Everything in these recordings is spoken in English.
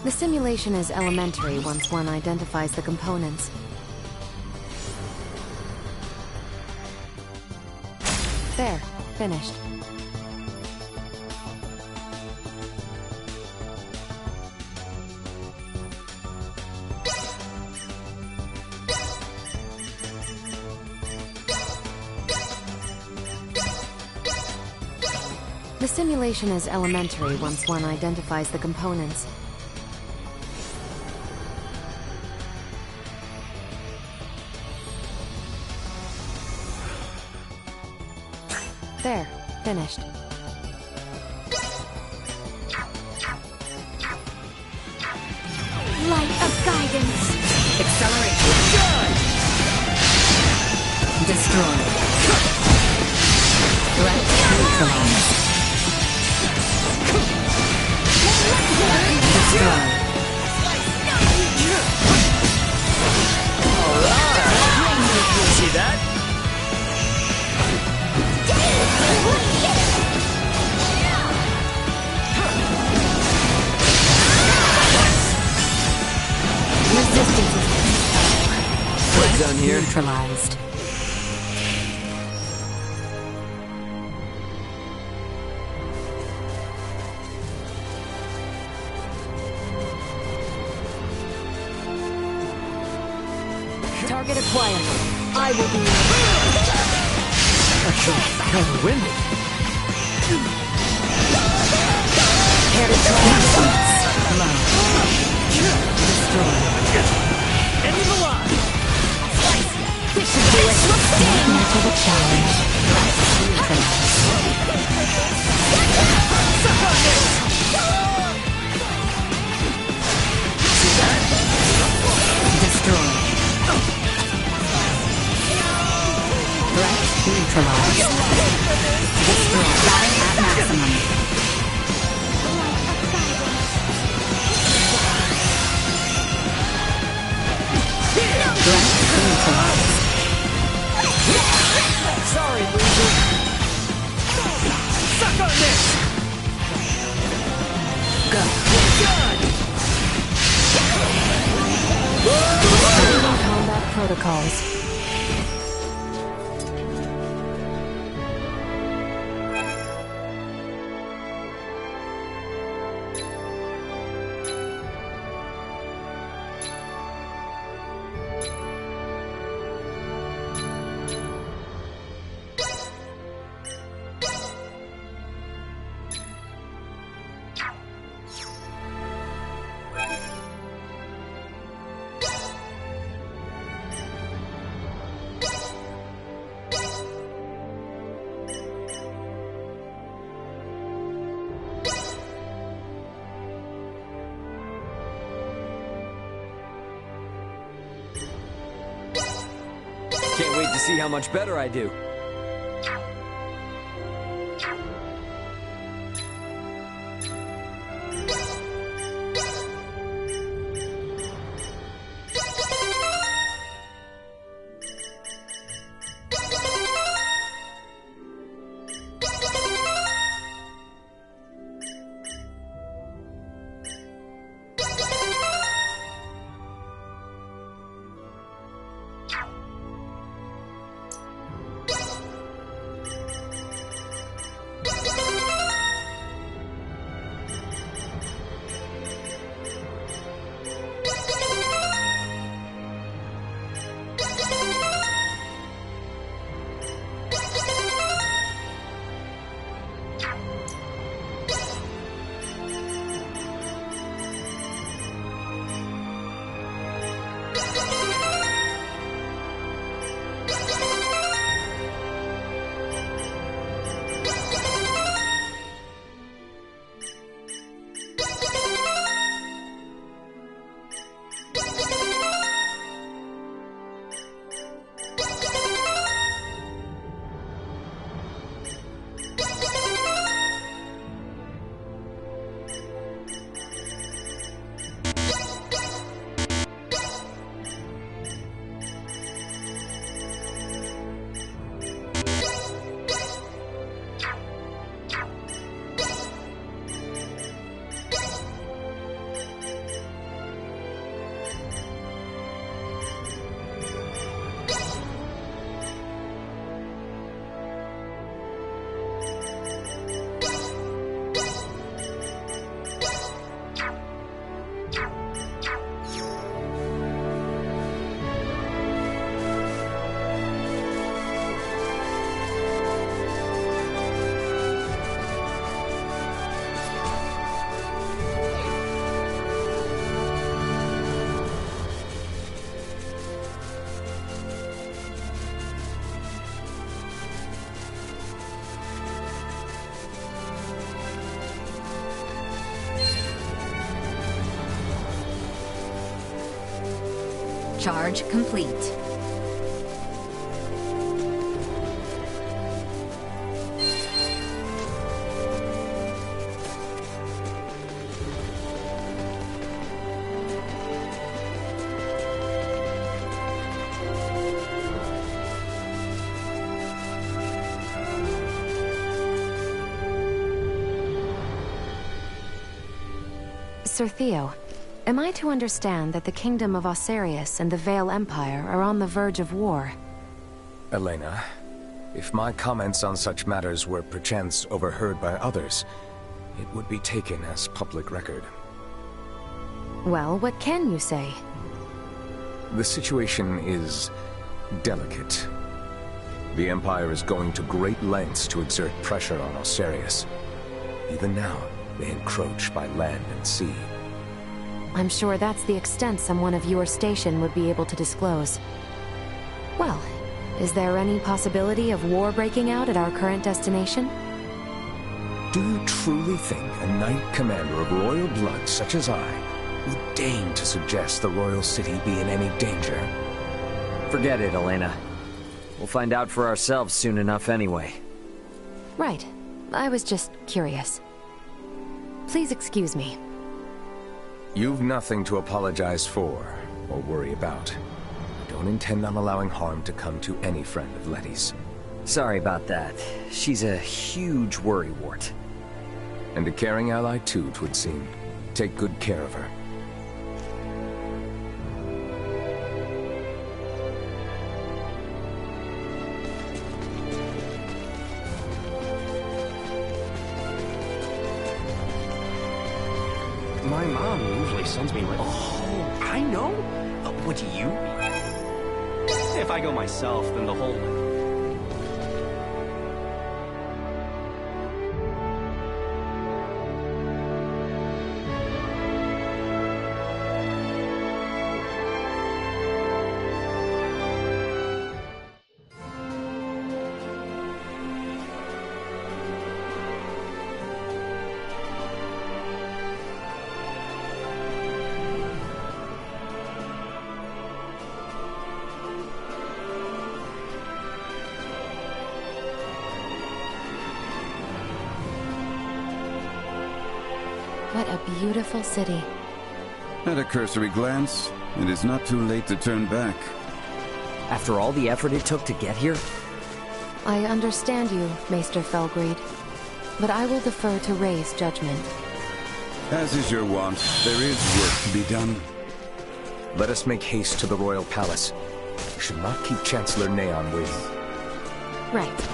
The simulation is elementary once one identifies the components. There, finished. The simulation is elementary once one identifies the components. There, finished. Light of guidance. Accelerate. Destroy. Threat neutralized. Destroy. Alright! See that? Resistance is Red zone here. neutralized. Target acquired. I will be Actually, kind of windy. destroy. End of the line! This should do it. Much of a challenge. Suck on this! Destroy. Threat neutralized. Destroy. Batting at maximum. Threat neutralized. Sorry, loser. Suck on this! Go. Done! Combat protocols. Can't wait to see how much better I do. Charge complete. Sir Theo, am I to understand that the Kingdom of Osirius and the Vale Empire are on the verge of war? Elena, if my comments on such matters were perchance overheard by others, it would be taken as public record. Well, what can you say? The situation is delicate. The Empire is going to great lengths to exert pressure on Osirius. Even now, they encroach by land and sea. I'm sure that's the extent someone of your station would be able to disclose. Well, is there any possibility of war breaking out at our current destination? Do you truly think a knight commander of royal blood such as I would deign to suggest the royal city be in any danger? Forget it, Elena. We'll find out for ourselves soon enough anyway. Right. I was just curious. Please excuse me. You've nothing to apologize for or worry about. I don't intend on allowing harm to come to any friend of Letty's. Sorry about that. She's a huge worrywart. And a caring ally too, 'twould seem. Take good care of her. My mom usually sends me like... Oh, I know! Would you? If I go myself, then the whole... What a beautiful city. At a cursory glance, it is not too late to turn back. After all the effort it took to get here? I understand you, Maester Felgreed, but I will defer to Ray's judgment. As is your wont, there is work to be done. Let us make haste to the royal palace. We should not keep Chancellor Neon waiting. Right.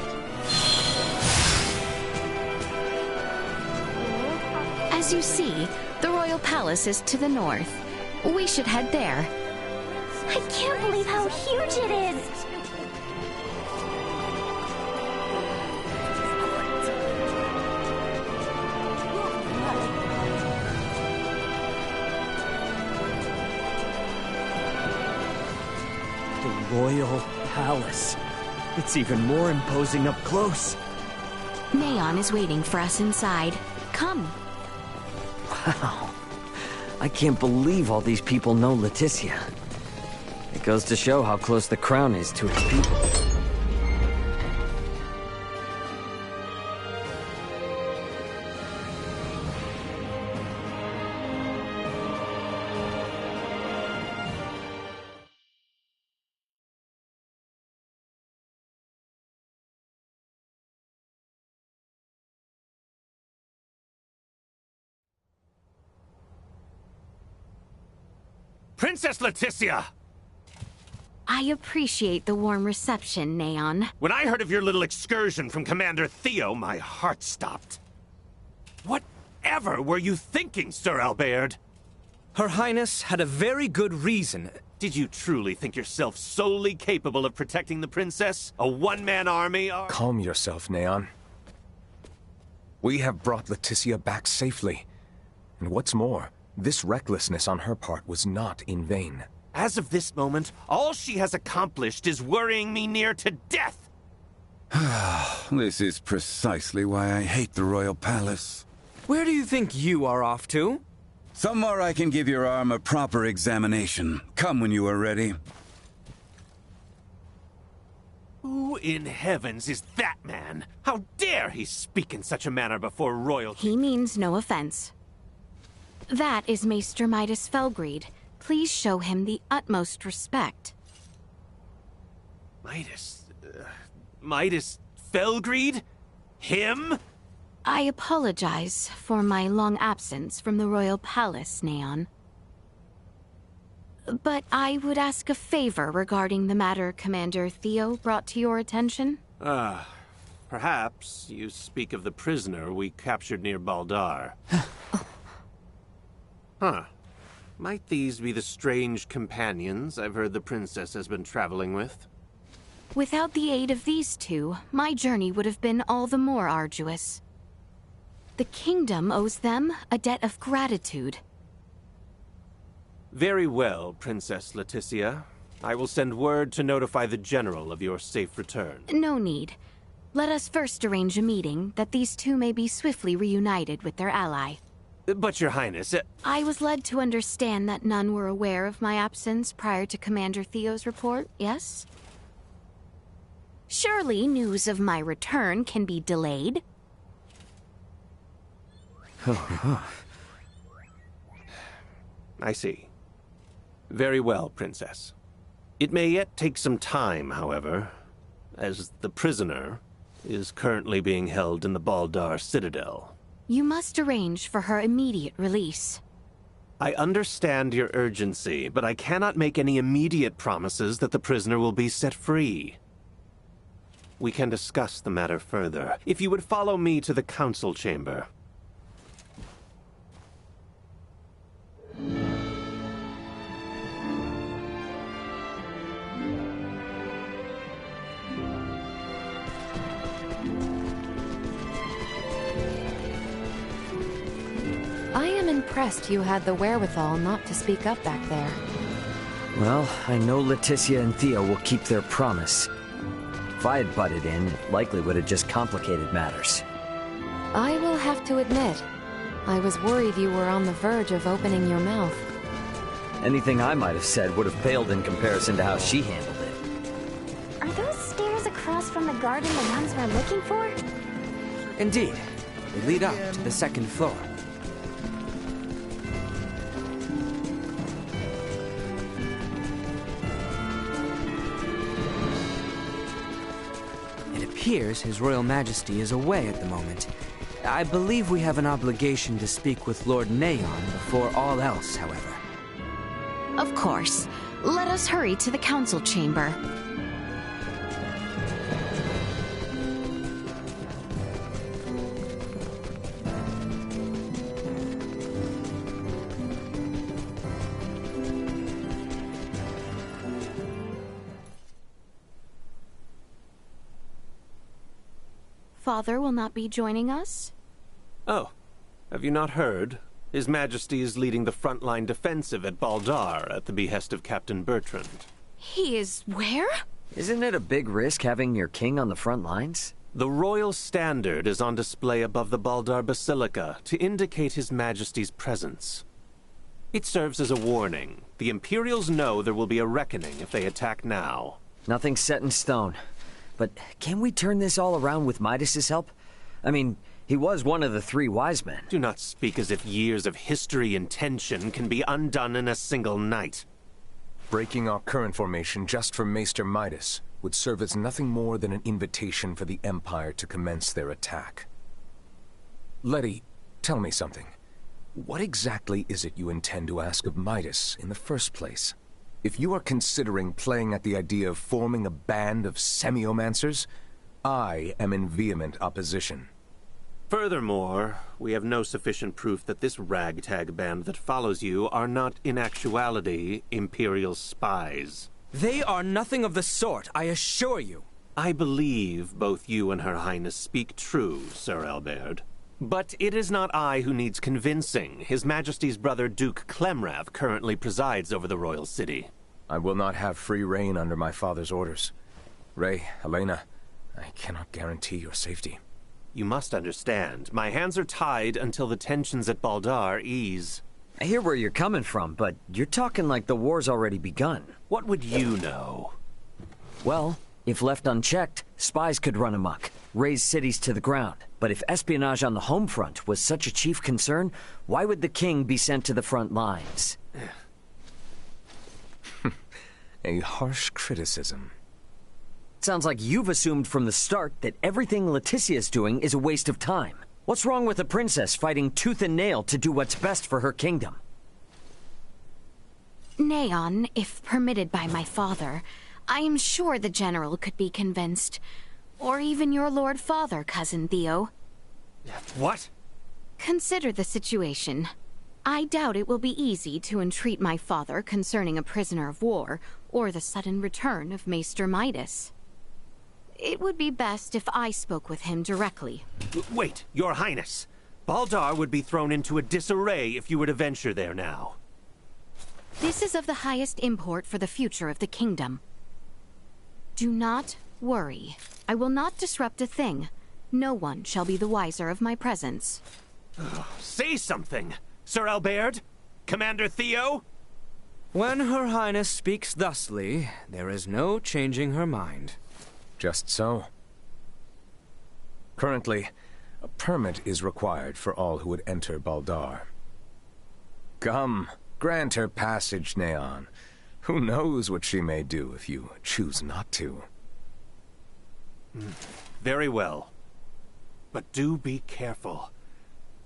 As you see, the royal palace is to the north. We should head there. I can't believe how huge it is! The royal palace. It's even more imposing up close. Neon is waiting for us inside. Come. Wow. I can't believe all these people know Leticia. It goes to show how close the crown is to its people. Princess Leticia! I appreciate the warm reception, Neon. When I heard of your little excursion from Commander Theo, my heart stopped. Whatever were you thinking, Sir Albert? Her Highness had a very good reason. Did you truly think yourself solely capable of protecting the princess? A one-man army? Calm yourself, Neon. We have brought Leticia back safely. And what's more, this recklessness on her part was not in vain. As of this moment, all she has accomplished is worrying me near to death! This is precisely why I hate the royal palace. Where do you think you are off to? Somewhere I can give your arm a proper examination. Come when you are ready. Who in heavens is that man? How dare he speak in such a manner before royalty? He means no offense. That is Maester Midas Felgreed. Please show him the utmost respect. Midas Felgreed? Him? I apologize for my long absence from the royal palace, Neon. But I would ask a favor regarding the matter Commander Theo brought to your attention. Perhaps you speak of the prisoner we captured near Baldar. Huh. Might these be the strange companions I've heard the princess has been traveling with? Without the aid of these two, my journey would have been all the more arduous. The kingdom owes them a debt of gratitude. Very well, Princess Leticia. I will send word to notify the general of your safe return. No need. Let us first arrange a meeting that these two may be swiftly reunited with their ally. But, Your Highness, I was led to understand that none were aware of my absence prior to Commander Theo's report, yes? Surely news of my return can be delayed. I see. Very well, Princess. It may yet take some time, however, as the prisoner is currently being held in the Baldar Citadel. You must arrange for her immediate release. I understand your urgency, but I cannot make any immediate promises that the prisoner will be set free. We can discuss the matter further, if you would follow me to the council chamber. I am impressed you had the wherewithal not to speak up back there. Well, I know Leticia and Theo will keep their promise. If I had butted in, it likely would have just complicated matters. I will have to admit, I was worried you were on the verge of opening your mouth. Anything I might have said would have paled in comparison to how she handled it. Are those stairs across from the garden the ones we're looking for? Indeed. They lead up to the second floor. It appears His Royal Majesty is away at the moment. I believe we have an obligation to speak with Lord Neon before all else, however. Of course. Let us hurry to the council chamber. Father will not be joining us? Oh, have you not heard? His Majesty is leading the frontline defensive at Baldar at the behest of Captain Bertrand. He is where? Isn't it a big risk having your king on the front lines? The royal standard is on display above the Baldar Basilica to indicate His Majesty's presence. It serves as a warning. The Imperials know there will be a reckoning if they attack now. Nothing's set in stone. But can we turn this all around with Midas's help? I mean, he was one of the three wise men. Do not speak as if years of history and tension can be undone in a single night. Breaking our current formation just for Maester Midas would serve as nothing more than an invitation for the Empire to commence their attack. Letty, tell me something. What exactly is it you intend to ask of Midas in the first place? If you are considering playing at the idea of forming a band of semiomancers, I am in vehement opposition. Furthermore, we have no sufficient proof that this ragtag band that follows you are not in actuality Imperial spies. They are nothing of the sort, I assure you. I believe both you and Her Highness speak true, Sir Albert. But it is not I who needs convincing. His Majesty's brother Duke Clemrath currently presides over the royal city. I will not have free reign under my father's orders. Ray, Helena, I cannot guarantee your safety. You must understand, my hands are tied until the tensions at Baldar ease. I hear where you're coming from, but you're talking like the war's already begun. What would you know? Well, if left unchecked, spies could run amok, raze cities to the ground. But if espionage on the home front was such a chief concern, why would the king be sent to the front lines? A harsh criticism. Sounds like you've assumed from the start that everything Leticia's doing is a waste of time. What's wrong with a princess fighting tooth and nail to do what's best for her kingdom? Neon, if permitted by my father, I am sure the general could be convinced. Or even your Lord Father, Cousin Theo. What? Consider the situation. I doubt it will be easy to entreat my father concerning a prisoner of war, or the sudden return of Maester Midas. It would be best if I spoke with him directly. Wait, Your Highness. Baldar would be thrown into a disarray if you were to venture there now. This is of the highest import for the future of the kingdom. Do not worry. I will not disrupt a thing. No one shall be the wiser of my presence. Say something, Sir Albert? Commander Theo? When Her Highness speaks thusly, there is no changing her mind. Just so. Currently, a permit is required for all who would enter Baldar. Come, grant her passage, Neon. Who knows what she may do if you choose not to. Very well. But do be careful.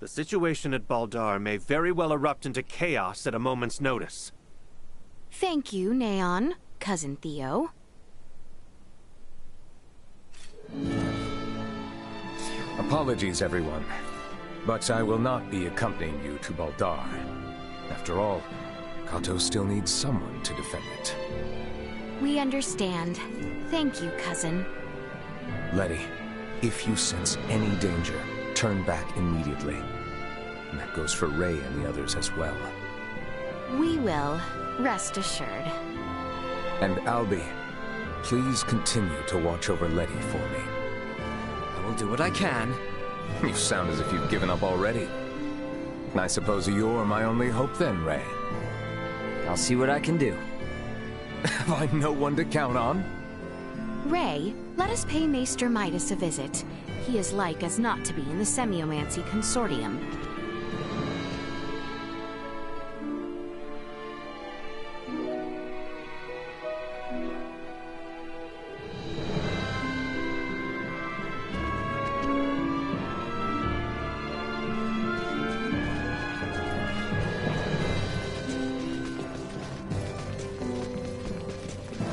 The situation at Baldar may very well erupt into chaos at a moment's notice. Thank you, Neon, Cousin Theo. Apologies, everyone. But I will not be accompanying you to Baldar. After all, Kato still needs someone to defend it. We understand. Thank you, Cousin. Letty, if you sense any danger, turn back immediately. And that goes for Ray and the others as well. We will, rest assured. And Albie, please continue to watch over Letty for me. I will do what I can. You sound as if you've given up already. I suppose you're my only hope then, Ray. I'll see what I can do. Have I no one to count on? Ray, let us pay Maester Midas a visit. He is like as not to be in the Semiomancy Consortium.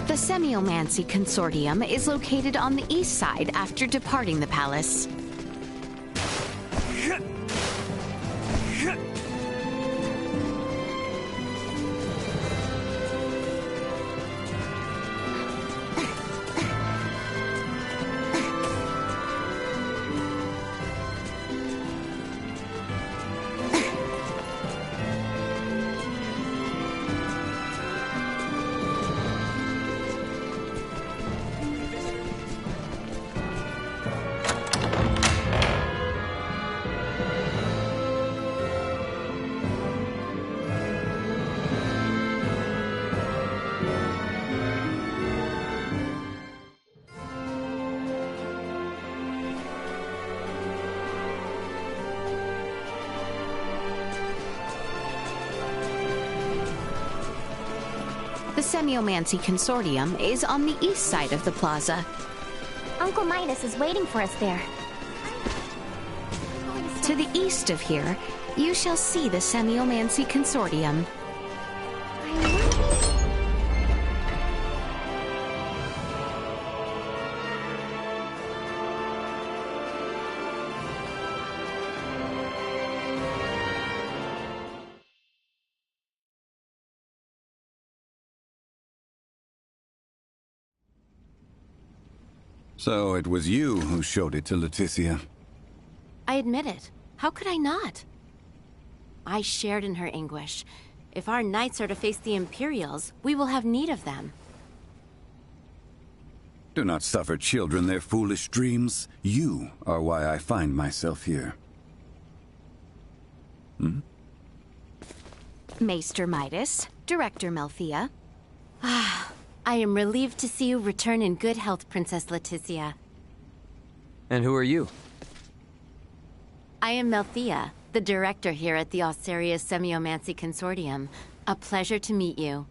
The Semiomancy Consortium is located on the east side after departing the palace. The Semiomancy Consortium is on the east side of the plaza. Uncle Midas is waiting for us there. To the east of here, you shall see the Semiomancy Consortium. So it was you who showed it to Leticia. I admit it. How could I not? I shared in her anguish. If our knights are to face the Imperials, we will have need of them. Do not suffer children their foolish dreams. You are why I find myself here. Maester Midas, Director Melthea. I am relieved to see you return in good health, Princess Leticia. And who are you? I am Melthea, the director here at the Osarius Semiomancy Consortium. A pleasure to meet you.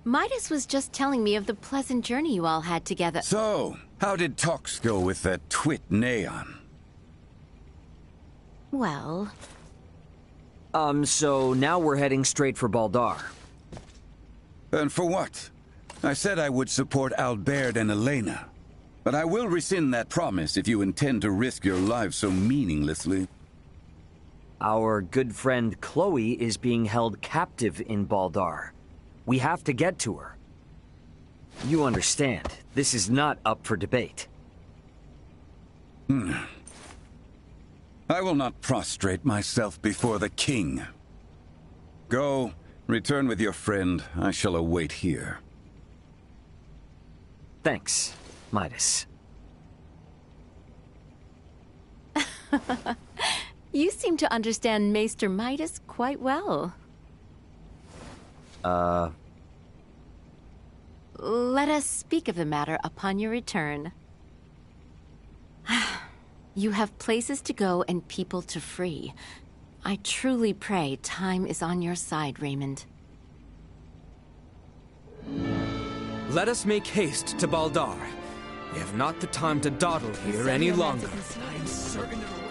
Midas was just telling me of the pleasant journey you all had together. So, how did talks go with that twit Neon? Well... So now we're heading straight for Baldar. And for what? I said I would support Albert and Elena. But I will rescind that promise if you intend to risk your lives so meaninglessly. Our good friend Chloe is being held captive in Baldar. We have to get to her. You understand, this is not up for debate. I will not prostrate myself before the king. Go, return with your friend. I shall await here. Thanks, Midas. You seem to understand Maester Midas quite well. Let us speak of the matter upon your return. You have places to go and people to free. I truly pray time is on your side, Raymond. Let us make haste to Baldar. We have not the time to dawdle here any longer. I am certain it'll work.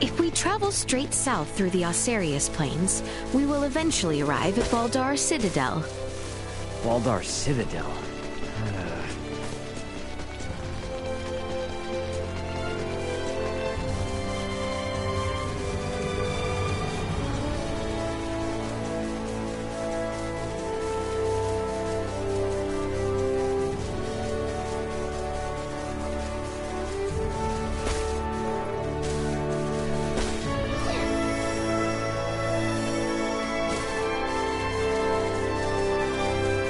If we travel straight south through the Osarius Plains, we will eventually arrive at Baldar Citadel. Baldar Citadel?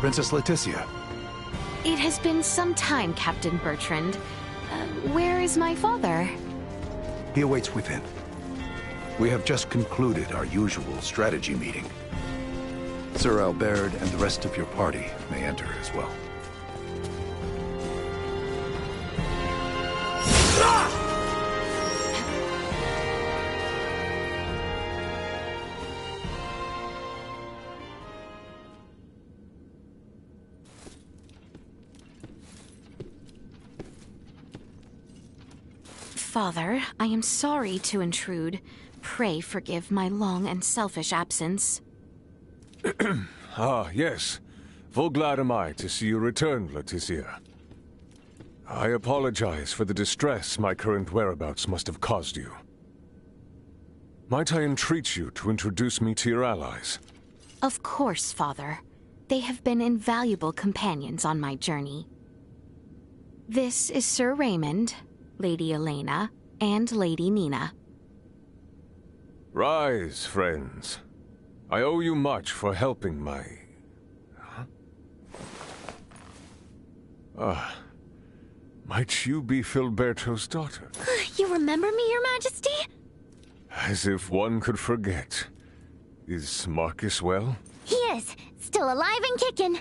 Princess Leticia. It has been some time, Captain Bertrand. Where is my father? He awaits within. We have just concluded our usual strategy meeting. Sir Albert and the rest of your party may enter as well. Father, I am sorry to intrude. Pray forgive my long and selfish absence. Ah, yes. Full glad am I to see you return, Leticia. I apologize for the distress my current whereabouts must have caused you. Might I entreat you to introduce me to your allies? Of course, Father. They have been invaluable companions on my journey. This is Sir Raymond, Lady Elena, and Lady Nina. Rise, friends. I owe you much for helping my... might you be Filberto's daughter? You remember me, Your Majesty? As if one could forget. Is Marcus well? He is. Still alive and kicking.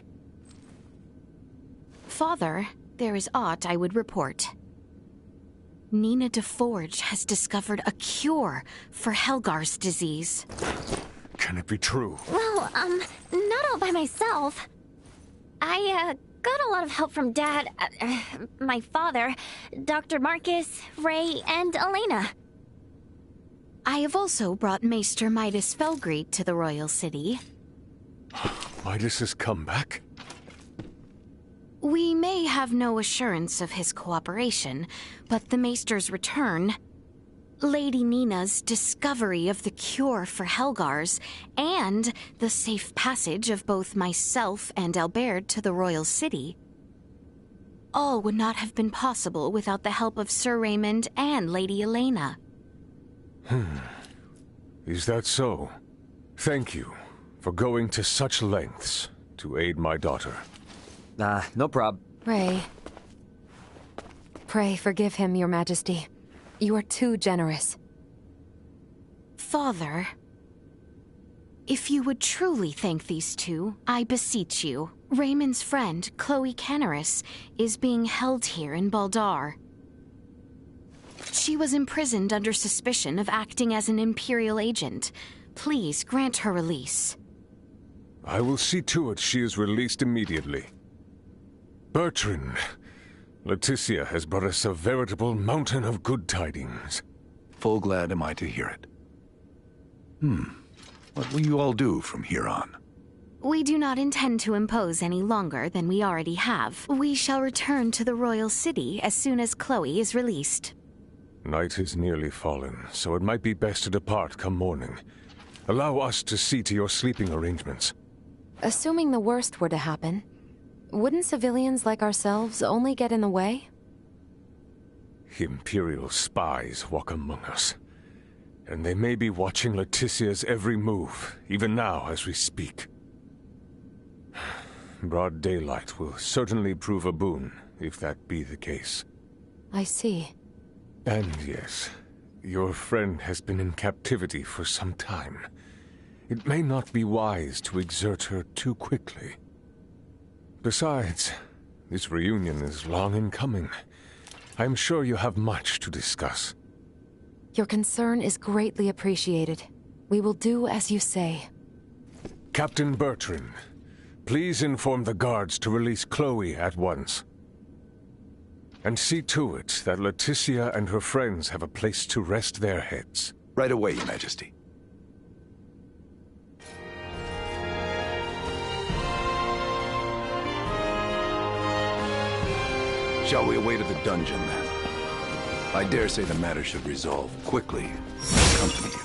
Father, there is aught I would report. Nina de Forge has discovered a cure for Helgar's disease. Can it be true? Well, not all by myself. I, got a lot of help from Dad, my father, Dr. Marcus, Ray, and Elena. I have also brought Maester Midas Felgreed to the royal city. Midas has come back? We may have no assurance of his cooperation, but the Maester's return, Lady Nina's discovery of the cure for Helgar's, and the safe passage of both myself and Albert to the royal city, all would not have been possible without the help of Sir Raymond and Lady Elena. Is that so? Thank you for going to such lengths to aid my daughter. No prob. Ray. Pray forgive him, Your Majesty. You are too generous. Father, if you would truly thank these two, I beseech you. Raymond's friend, Chloe Canaris, is being held here in Baldar. She was imprisoned under suspicion of acting as an Imperial agent. Please grant her release. I will see to it she is released immediately. Bertrand, Leticia has brought us a veritable mountain of good tidings. Full glad am I to hear it. What will you all do from here on? We do not intend to impose any longer than we already have. We shall return to the royal city as soon as Chloe is released. Night is nearly fallen, so it might be best to depart come morning. Allow us to see to your sleeping arrangements. Assuming the worst were to happen, wouldn't civilians like ourselves only get in the way? Imperial spies walk among us. And they may be watching Leticia's every move, even now as we speak. Broad daylight will certainly prove a boon, if that be the case. I see. And yes, your friend has been in captivity for some time. It may not be wise to exert her too quickly. Besides, this reunion is long in coming. I am sure you have much to discuss. Your concern is greatly appreciated. We will do as you say. Captain Bertrand, please inform the guards to release Chloe at once. And see to it that Leticia and her friends have a place to rest their heads. Right away, Your Majesty. Shall we away to the dungeon, then? I dare say the matter should resolve quickly. Accompany you.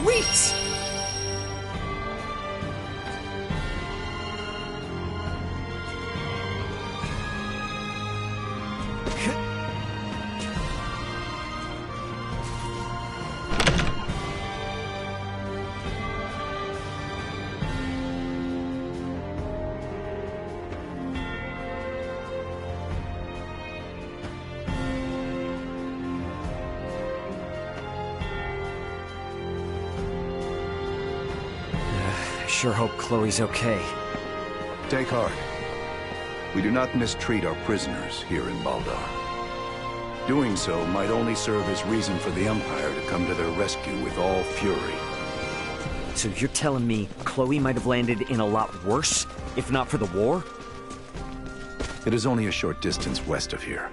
Wait! Sure hope Chloe's okay. Take heart. We do not mistreat our prisoners here in Baldar. Doing so might only serve as reason for the Empire to come to their rescue with all fury. So you're telling me Chloe might have landed in a lot worse, if not for the war? It is only a short distance west of here.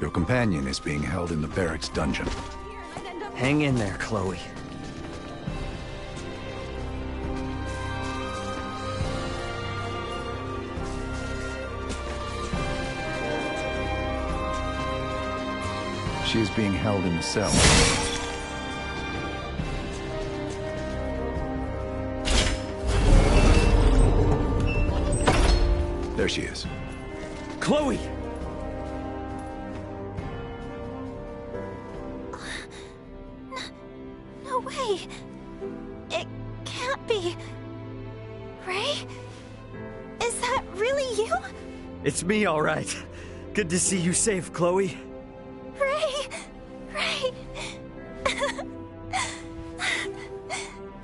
Your companion is being held in the barracks dungeon. Hang in there, Chloe. She is being held in the cell. There she is. Chloe! No way. It can't be. Ray? Is that really you? It's me, all right. Good to see you safe, Chloe. Ray.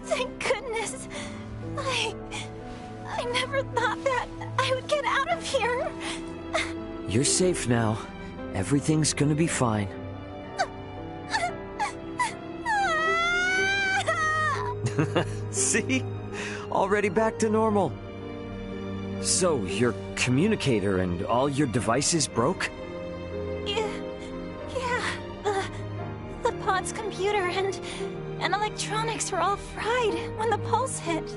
Thank goodness. I never thought that I would get out of here. You're safe now. Everything's gonna be fine. See? Already back to normal. So, your communicator and all your devices broke? Yeah. The pod's computer and electronics were all fried when the pulse hit,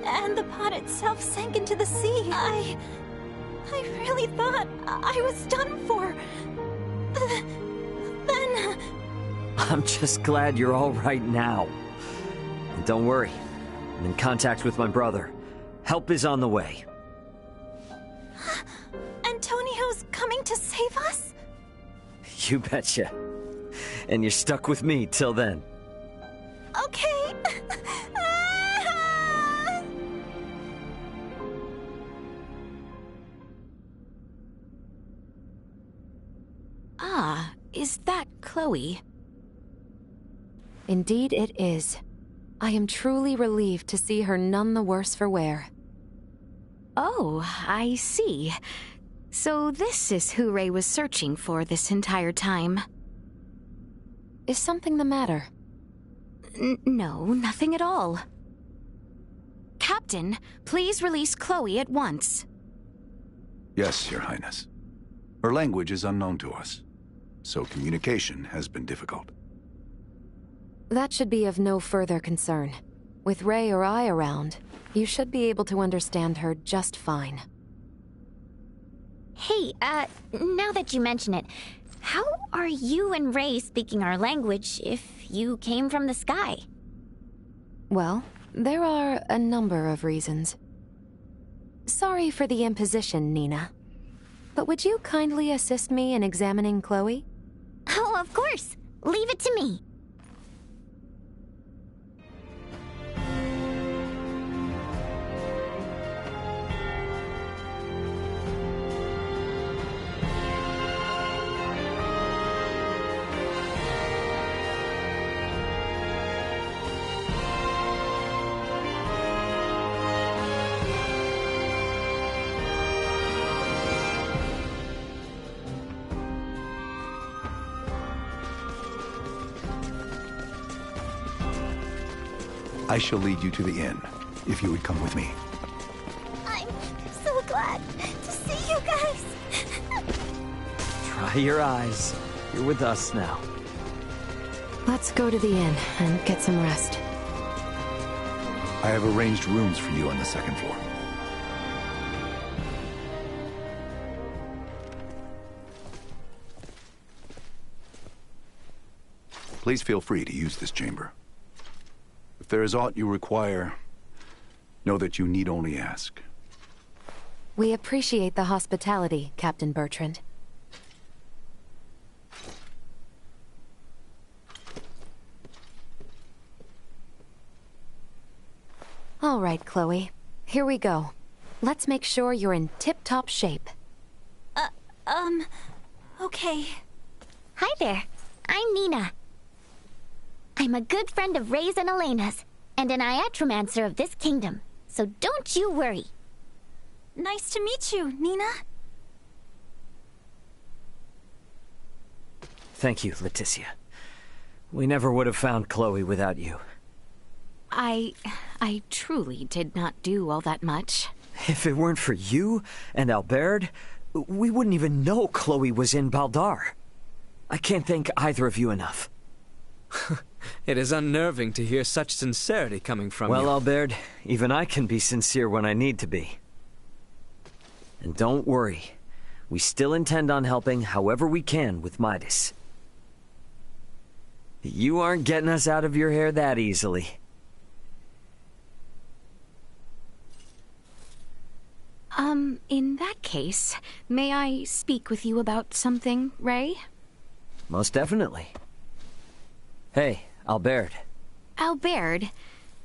and the pod itself sank into the sea. I really thought I was done for. Then... I'm just glad you're all right now. And don't worry, I'm in contact with my brother. Help is on the way. Antonio's coming to save us? You betcha. And you're stuck with me till then. Okay. Ah, is that Chloe? Indeed it is. I am truly relieved to see her none the worse for wear. Oh, I see. So this is who Ray was searching for this entire time. Is something the matter? No, nothing at all. Captain, please release Chloe at once. Yes, Your Highness. Her language is unknown to us, so communication has been difficult. That should be of no further concern. With Ray or I around, you should be able to understand her just fine. Hey, now that you mention it, how are you and Ray speaking our language if you came from the sky? Well, there are a number of reasons. Sorry for the imposition, Nina. But would you kindly assist me in examining Chloe? Oh, of course. Leave it to me. I shall lead you to the inn, if you would come with me. I'm so glad to see you guys. Dry your eyes. You're with us now. Let's go to the inn and get some rest. I have arranged rooms for you on the second floor. Please feel free to use this chamber. If there is aught you require, know that you need only ask. We appreciate the hospitality, Captain Bertrand. All right, Chloe. Here we go. Let's make sure you're in tip-top shape. Okay. Hi there. I'm Nina. I'm a good friend of Ray's and Elena's, and an iatromancer of this kingdom, so don't you worry. Nice to meet you, Nina. Thank you, Leticia. We never would have found Chloe without you. I truly did not do all that much. If it weren't for you and Albert, we wouldn't even know Chloe was in Baldar. I can't thank either of you enough. It is unnerving to hear such sincerity coming from you. Well, Albert, even I can be sincere when I need to be. And don't worry, we still intend on helping however we can with Midas. You aren't getting us out of your hair that easily. In that case, may I speak with you about something, Ray? Most definitely. Hey, Albert. Albert,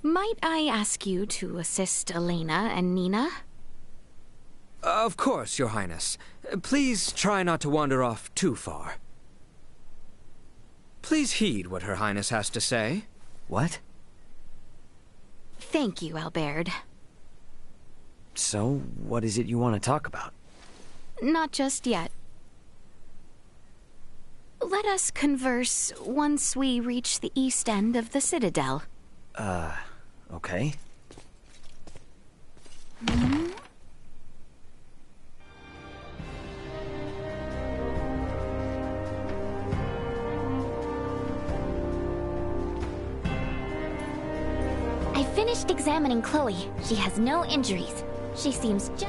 might I ask you to assist Elena and Nina? Of course, Your Highness. Please try not to wander off too far. Please heed what Her Highness has to say. What? Thank you, Albert. So, what is it you want to talk about? Not just yet. Let us converse once we reach the east end of the Citadel. Okay. I finished examining Chloe. She has no injuries. She seems just...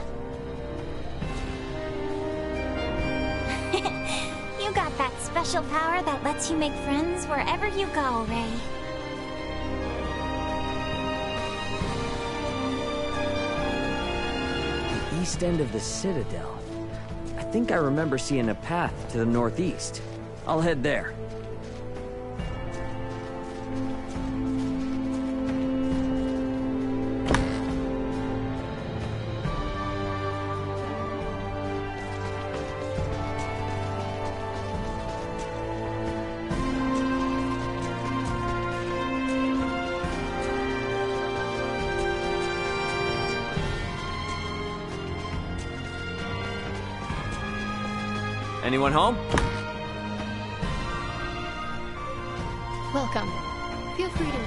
You got that special power that lets you make friends wherever you go, Ray. The east end of the Citadel. I think I remember seeing a path to the northeast. I'll head there. Anyone home? Welcome. Feel free to...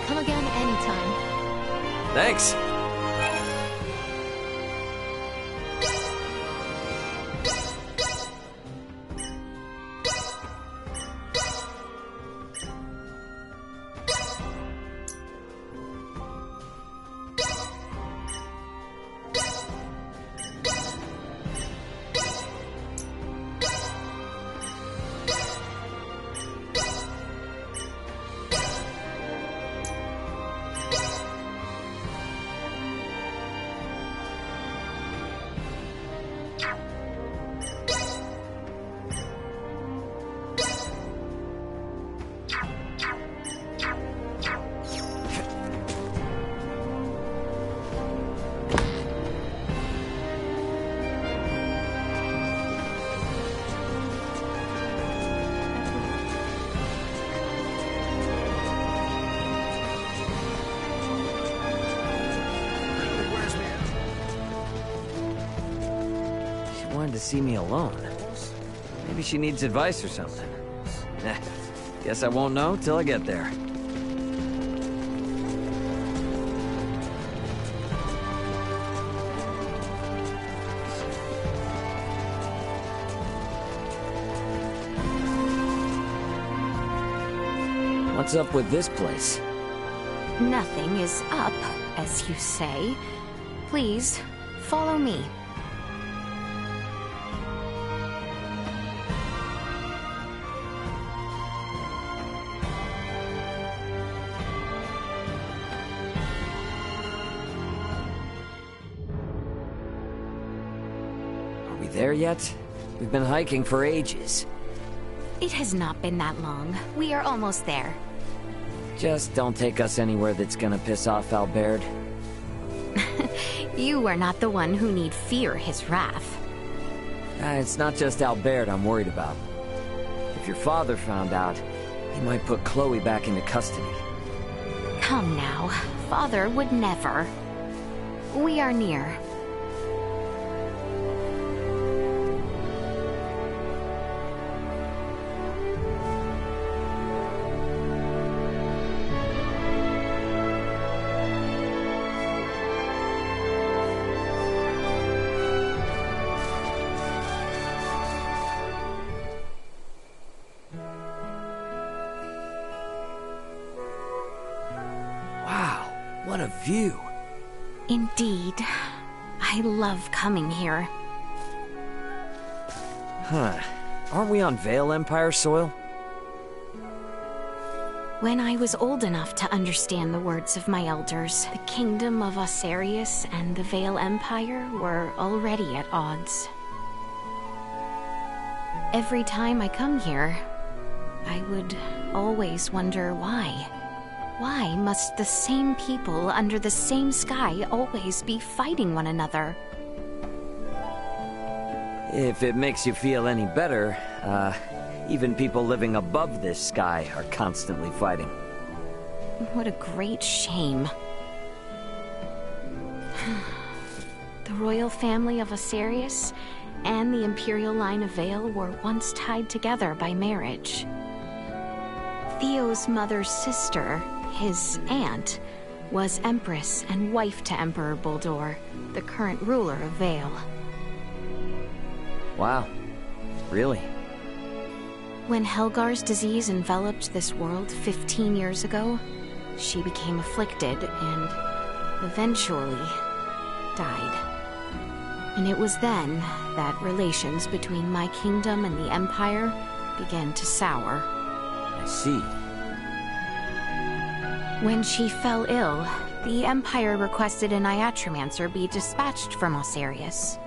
Come again anytime. Thanks. see me alone. Maybe she needs advice or something. Guess I won't know till I get there. What's up with this place? Nothing is up, as you say. Please, follow me. Are we there yet? We've been hiking for ages. It has not been that long. We are almost there. Just don't take us anywhere that's gonna piss off Albert. You are not the one who need fear his wrath. It's not just Albert I'm worried about. If your father found out, he might put Chloe back into custody. Come now. Father would never. We are near. What a view! Indeed. I love coming here. Huh. Aren't we on Vale Empire soil? When I was old enough to understand the words of my elders, the kingdom of Osarius and the Vale Empire were already at odds. Every time I come here, I would always wonder why. Why must the same people under the same sky always be fighting one another? If it makes you feel any better, even people living above this sky are constantly fighting. What a great shame. The royal family of Osarius and the imperial line of Vale were once tied together by marriage. Theo's mother's sister, his aunt, was Empress and wife to Emperor Bulldor, the current ruler of Vale. Wow. Really? When Helgar's disease enveloped this world 15 years ago, she became afflicted and eventually died. And it was then that relations between my kingdom and the Empire began to sour. I see. When she fell ill, the Empire requested an Iatromancer be dispatched from Osarius.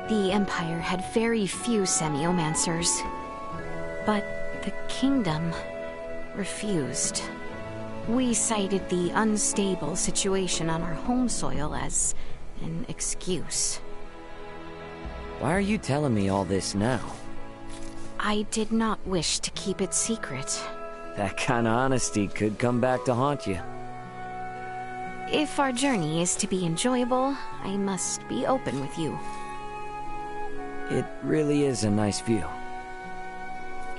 The Empire had very few Semiomancers, but the kingdom refused. We cited the unstable situation on our home soil as an excuse. Why are you telling me all this now? I did not wish to keep it secret. That kind of honesty could come back to haunt you. If our journey is to be enjoyable, I must be open with you. It really is a nice view.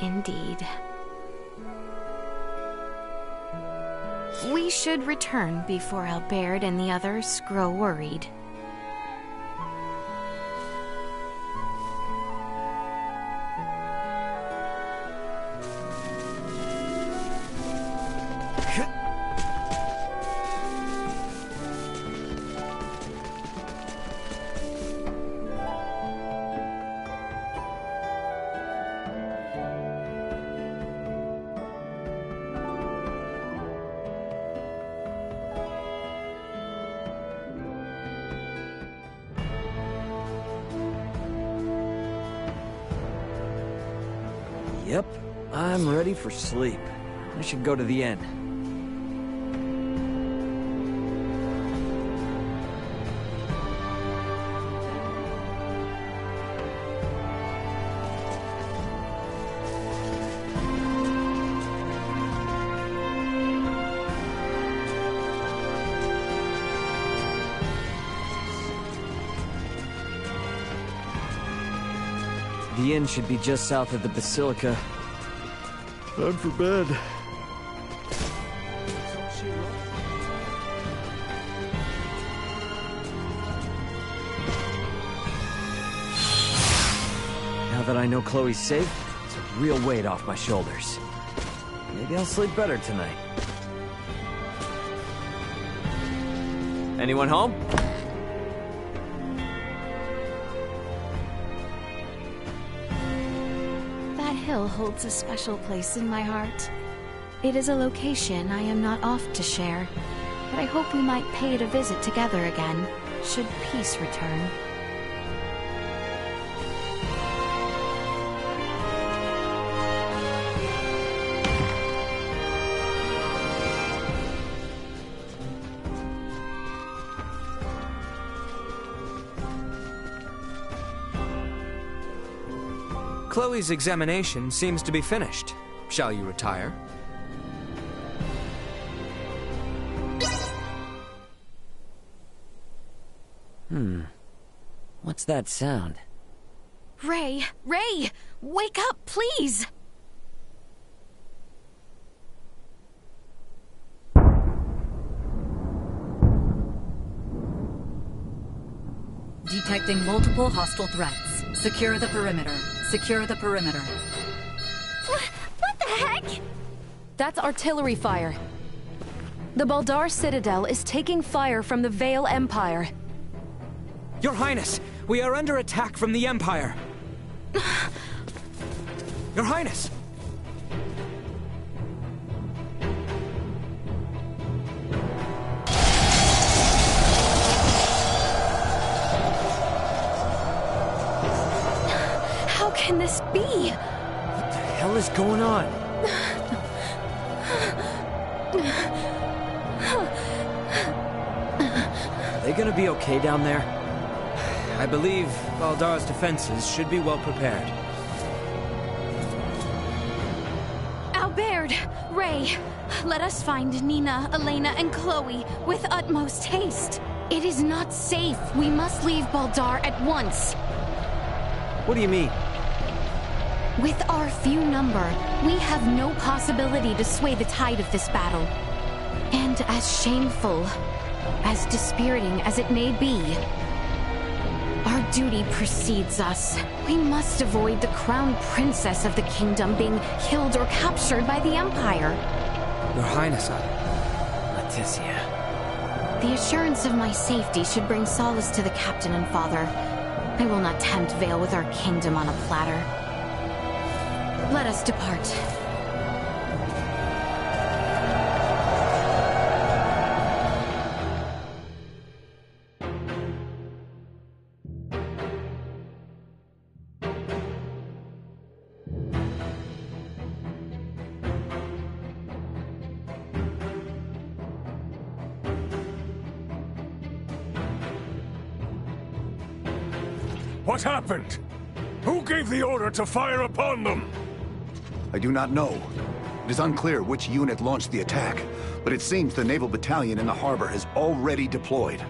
Indeed. We should return before Albert and the others grow worried. Yep, I'm ready for sleep. I should go to the inn. The inn should be just south of the basilica. Time for bed. Now that I know Chloe's safe, it's a real weight off my shoulders. Maybe I'll sleep better tonight. Anyone home? That hill holds a special place in my heart. It is a location I am not oft to share, but I hope we might pay it a visit together again, should peace return. Chloe's examination seems to be finished. Shall you retire? What's that sound? Ray! Ray! Wake up, please! Detecting multiple hostile threats. Secure the perimeter. Secure the perimeter. What the heck? That's artillery fire. The Baldar Citadel is taking fire from the Vale Empire. Your Highness, we are under attack from the Empire. Your Highness! How can this be? What the hell is going on? Are they gonna be okay down there? I believe Baldar's defenses should be well prepared. Albert! Ray! Let us find Nina, Elena, and Chloe with utmost haste. It is not safe. We must leave Baldar at once. What do you mean? With our few number, we have no possibility to sway the tide of this battle. And as shameful, as dispiriting as it may be, our duty precedes us. We must avoid the crown princess of the kingdom being killed or captured by the Empire. Your Highness, Leticia. The assurance of my safety should bring solace to the captain and father. I will not tempt Vale with our kingdom on a platter. Let us depart. What happened? Who gave the order to fire upon them? I do not know. It is unclear which unit launched the attack, but it seems the naval battalion in the harbor is already deployed.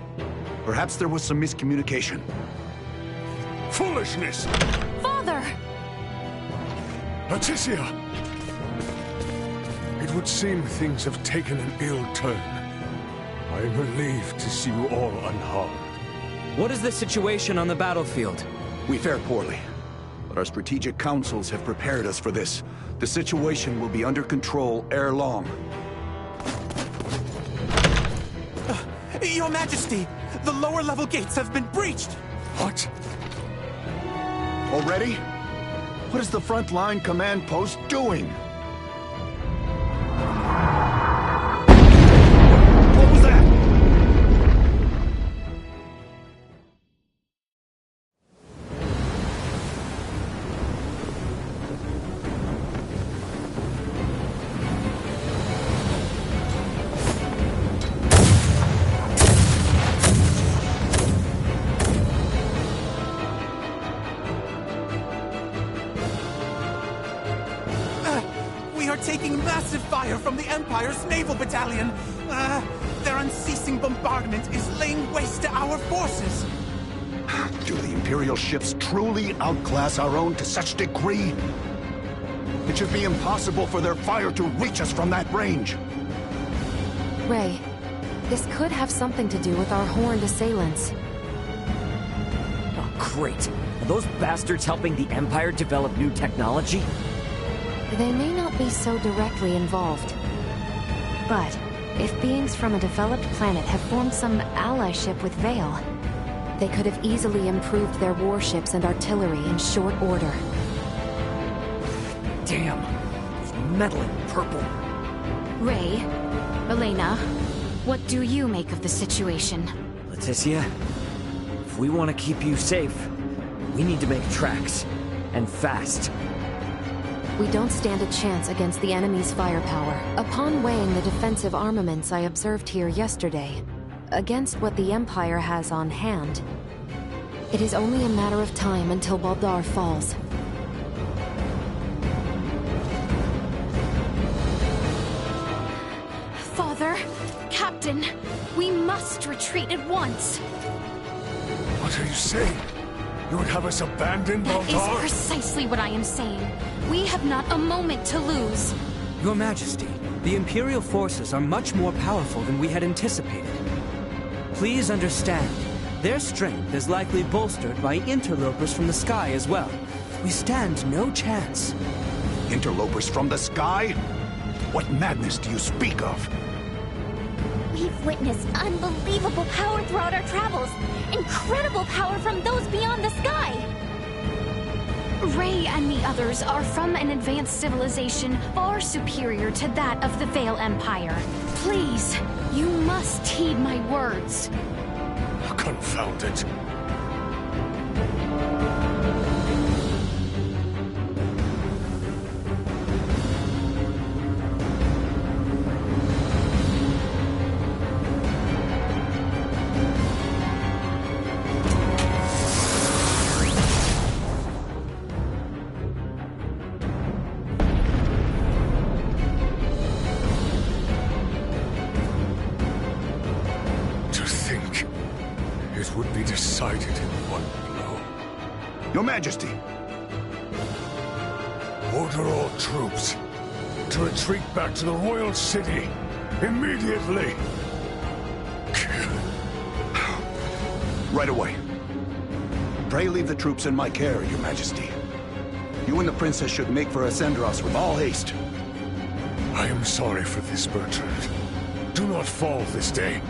Perhaps there was some miscommunication. Foolishness! Father! Leticia! It would seem things have taken an ill turn. I am relieved to see you all unharmed. what is the situation on the battlefield? We fare poorly, but our strategic councils have prepared us for this. The situation will be under control ere long. Your Majesty, the lower-level gates have been breached! What? Already? What is the front-line command post doing? What was that? Taking massive fire from the Empire's naval battalion. Their unceasing bombardment is laying waste to our forces. Do the Imperial ships truly outclass our own to such degree? It should be impossible for their fire to reach us from that range. Ray, this could have something to do with our horned assailants. Oh, great. Are those bastards helping the Empire develop new technology? They may not be so directly involved. But if beings from a developed planet have formed some allyship with Vale, they could have easily improved their warships and artillery in short order. Damn. It's meddling purple. Ray, Elena, what do you make of the situation? Leticia, if we want to keep you safe, we need to make tracks. And fast. We don't stand a chance against the enemy's firepower. Upon weighing the defensive armaments I observed here yesterday, against what the Empire has on hand, it is only a matter of time until Baldar falls. Father, Captain, we must retreat at once. What are you saying? You would have us abandon Baldar? That is precisely what I am saying. We have not a moment to lose. Your Majesty, the Imperial forces are much more powerful than we had anticipated. Please understand, their strength is likely bolstered by interlopers from the sky as well. We stand no chance. Interlopers from the sky? What madness do you speak of? We've witnessed unbelievable power throughout our travels. Incredible power from those beyond the sky. Ray and the others are from an advanced civilization far superior to that of the Vale Empire. Please, you must heed my words. Confound it. Would be decided in one blow. Your Majesty! Order all troops to retreat back to the royal city immediately. Right away. Pray leave the troops in my care, Your Majesty. You and the princess should make for Ascendros with all haste. I am sorry for this, Bertrand. Do not fall this day.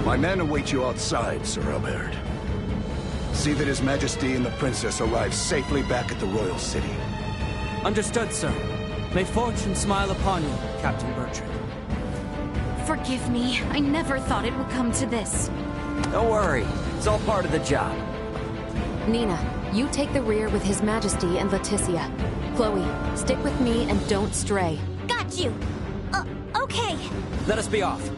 My men await you outside, Sir Albert. See that His Majesty and the Princess arrive safely back at the Royal City. Understood, sir. May fortune smile upon you, Captain Bertrand. Forgive me. I never thought it would come to this. Don't worry. It's all part of the job. Nina, you take the rear with His Majesty and Leticia. Chloe, stick with me and don't stray. Got you. Okay. Let us be off.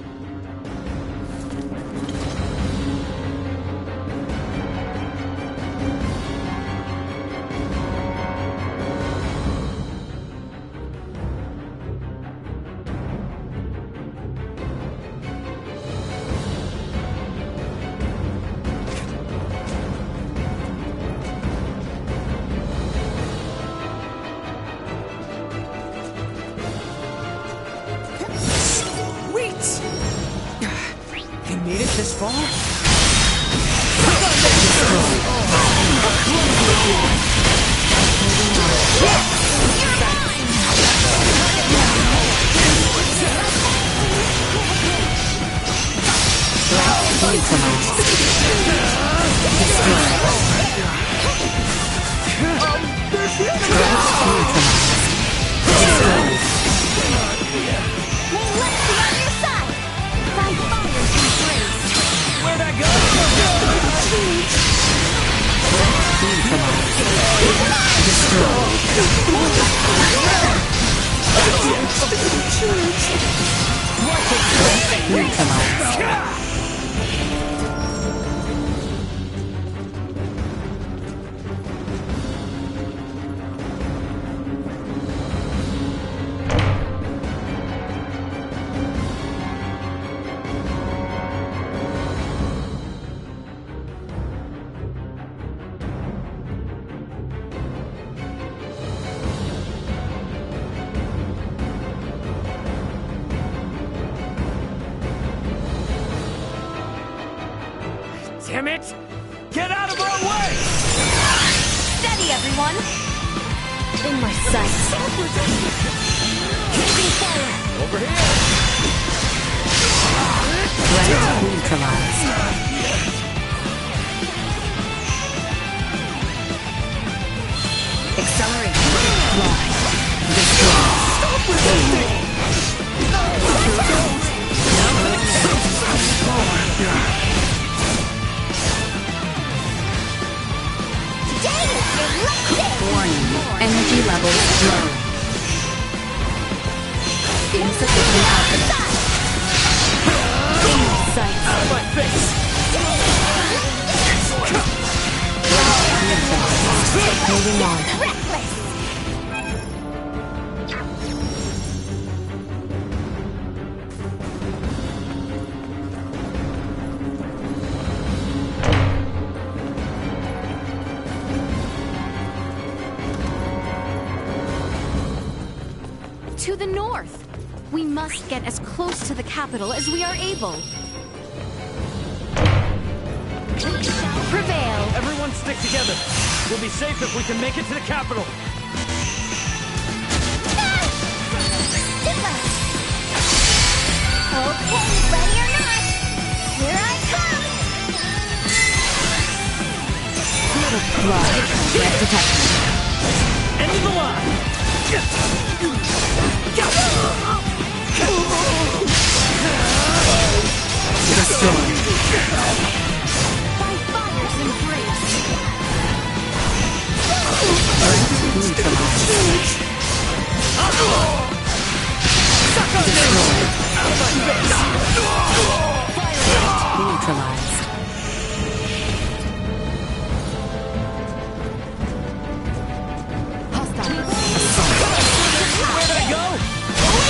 Made it this far? Damn it! Get out of our way! Steady, everyone! In my sights. Taking fire! Over here! Threat neutralized. Accelerate. Fly. Destroy. Warning. Energy levels low. Insufficient output. In sight. Out of my face. Moving on. To the north! We must get as close to the capital as we are able. We shall prevail! Everyone stick together. We'll be safe if we can make it to the capital. Okay, ready or not, here I come! Little blood. Threat detected. End of the line! Destroy. By fire's embrace! Threat neutralized. Destroy. Neutralized. Hostile. Where did I go?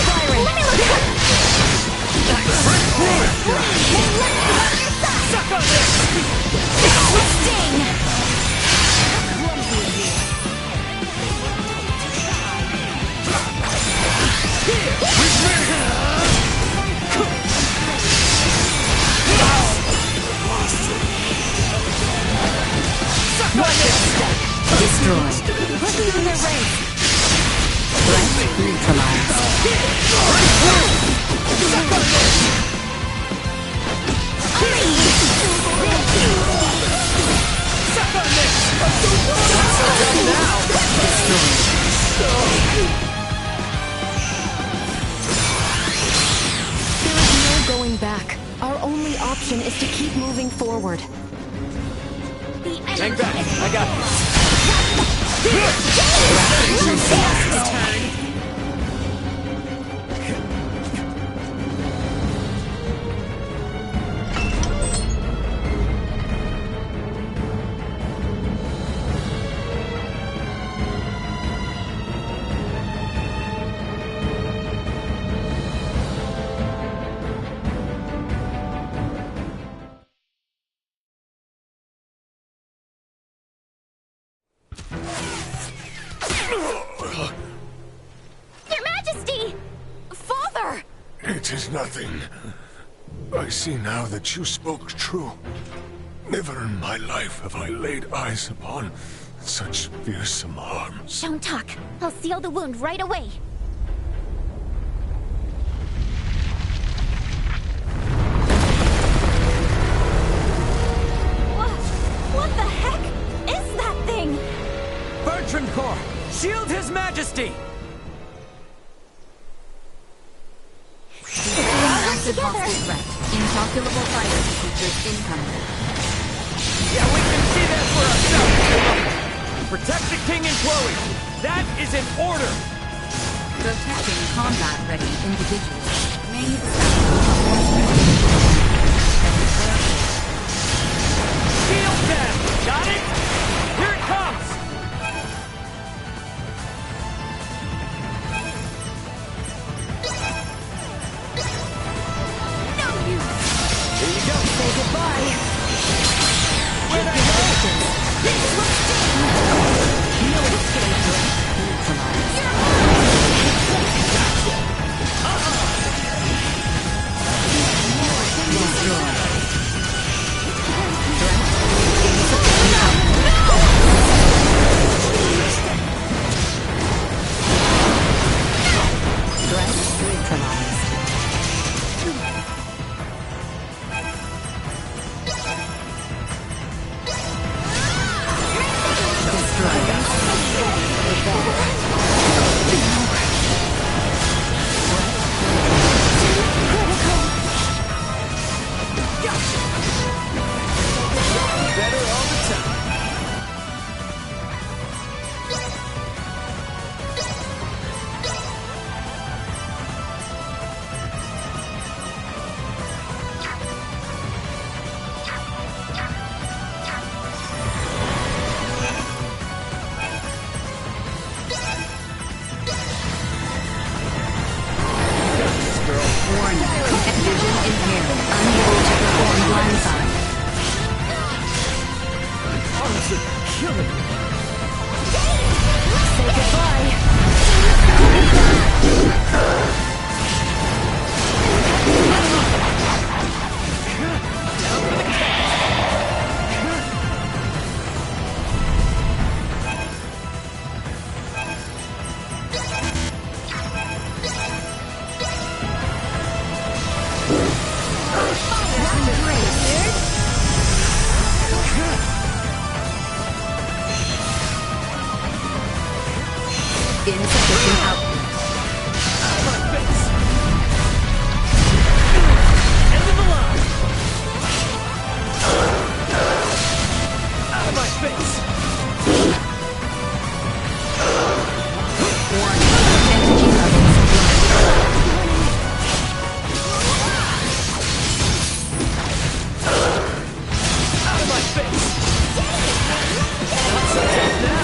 Firing! Let me look at Suck on this! Sting! Destroyed. Put me in their ranks! Threat neutralized. There is no going back. Our only option is to keep moving forward. Hang back. I got Your Majesty! Father! It is nothing. I see now that you spoke true. Never in my life have I laid eyes upon such fearsome arms. Don't talk. I'll seal the wound right away. What the heck is that thing? Bertrand Corps! Shield His Majesty! Massive hostile threat. Incalculable fire features incoming. Yeah, we can see that for ourselves! Protect the king and Chloe! That is an order! Protecting combat-ready individuals may need Shield them! Got it? Here it comes! Here you go! Say goodbye! Where'd I go? No escape. Neutralized. Destroyed. Threat arms are killing me. Say goodbye. Insufficient output. Out of my face! End of the line! Out of my face! Warning. Energy levels Out of my face! Not so tough now!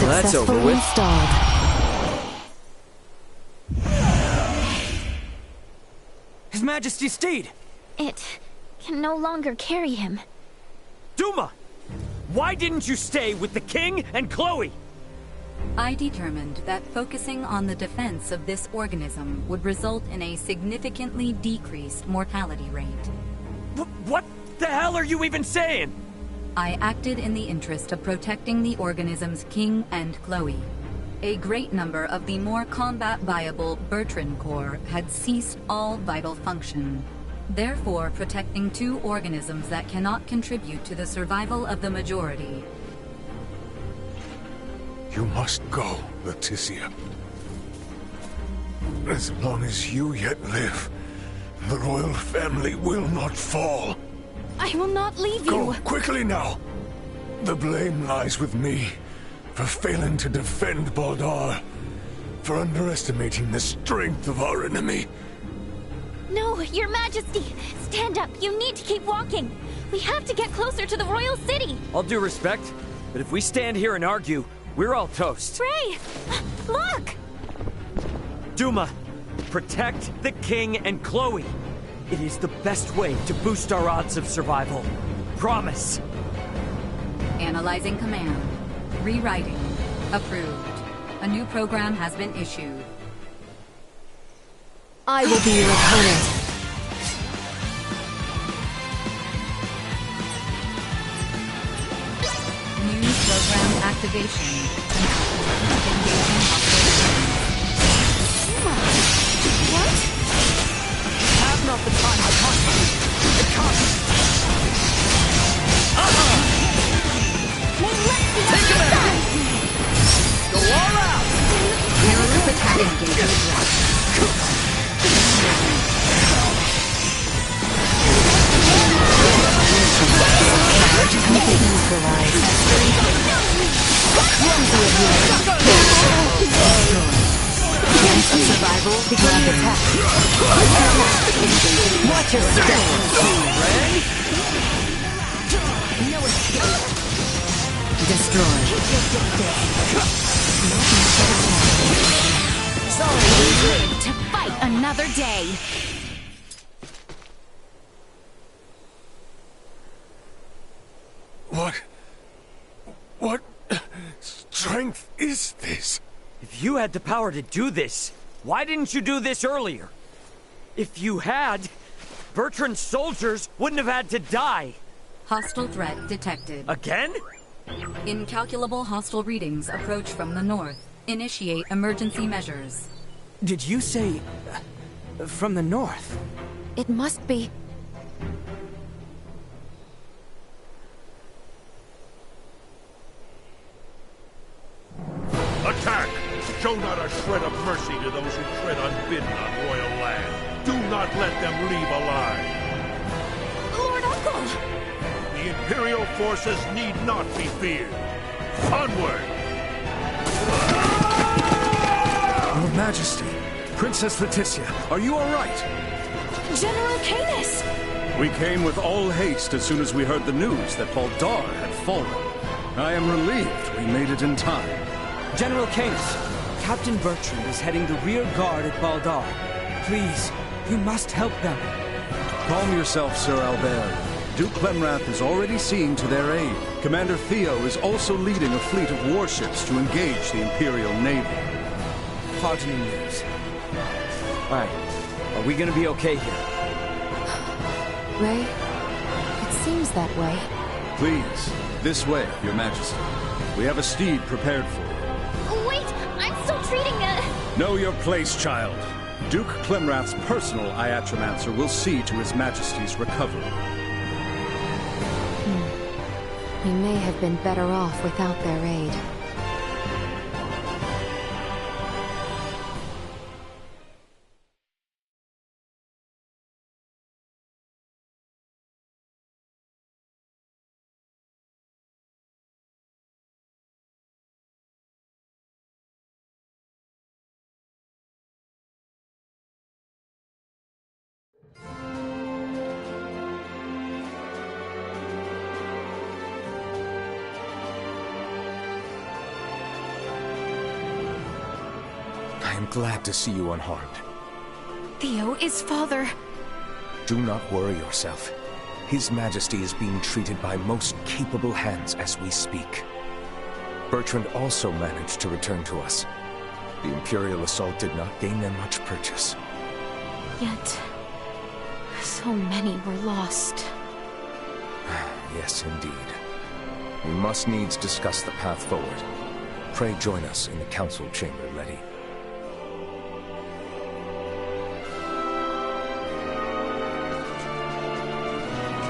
That's over with. Installed. His Majesty's steed! It can no longer carry him. Duma! Why didn't you stay with the king and Chloe? I determined that focusing on the defense of this organism would result in a significantly decreased mortality rate. What the hell are you even saying? I acted in the interest of protecting the organism's king and Chloe. A great number of the more combat-viable Bertrand Corps had ceased all vital function. Therefore, protecting two organisms that cannot contribute to the survival of the majority. You must go, Leticia. As long as you yet live, the royal family will not fall. I will not leave you! Go, quickly now! The blame lies with me, for failing to defend Baldar, for underestimating the strength of our enemy. No, Your Majesty! Stand up! You need to keep walking! We have to get closer to the royal city! All due respect, but if we stand here and argue, we're all toast. Ray! Look! Duma, protect the king and Chloe. It is the best way to boost our odds of survival. Promise. Analyzing command. Rewriting. Approved. A new program has been issued. I will be your opponent. New program activation. Engaging operations. What? Have not the time to concentrate. It comes. Take him out! Go all out! Mirrorless attack engagement. Neutralized. Clumsy of you. Begin the attack. Watch your step. Destroy. Sorry, we live to fight another day. What strength is this? If you had the power to do this, why didn't you do this earlier? If you had, Bertrand's soldiers wouldn't have had to die. Hostile threat detected. Again? Incalculable hostile readings approach from the north. Initiate emergency measures. Did you say... from the north? It must be. Attack! Show not a shred of mercy to those who tread unbidden on royal land. Do not let them leave alive. Lord Uncle! The Imperial forces need not be feared. Onward! Your Majesty, Princess Leticia, are you all right? General Canis! We came with all haste as soon as we heard the news that Baldar had fallen. I am relieved we made it in time. General Canis, Captain Bertrand is heading the rear guard at Baldar. Please, you must help them. Calm yourself, Sir Albert. Duke Clemrath is already seeing to their aid. Commander Theo is also leading a fleet of warships to engage the Imperial Navy. Heartening news. Alright, are we gonna be okay here? Ray, it seems that way. Please, this way, Your Majesty. We have a steed prepared for you. Wait, I'm still treating it. Know your place, child. Duke Clemrath's personal Iatromancer will see to His Majesty's recovery. We may have been better off without their aid. I am glad to see you unharmed. Theo is father. Do not worry yourself. His Majesty is being treated by most capable hands as we speak. Bertrand also managed to return to us. The Imperial assault did not gain them much purchase. Yet, so many were lost. Yes, indeed. We must needs discuss the path forward. Pray join us in the council chamber, Letty.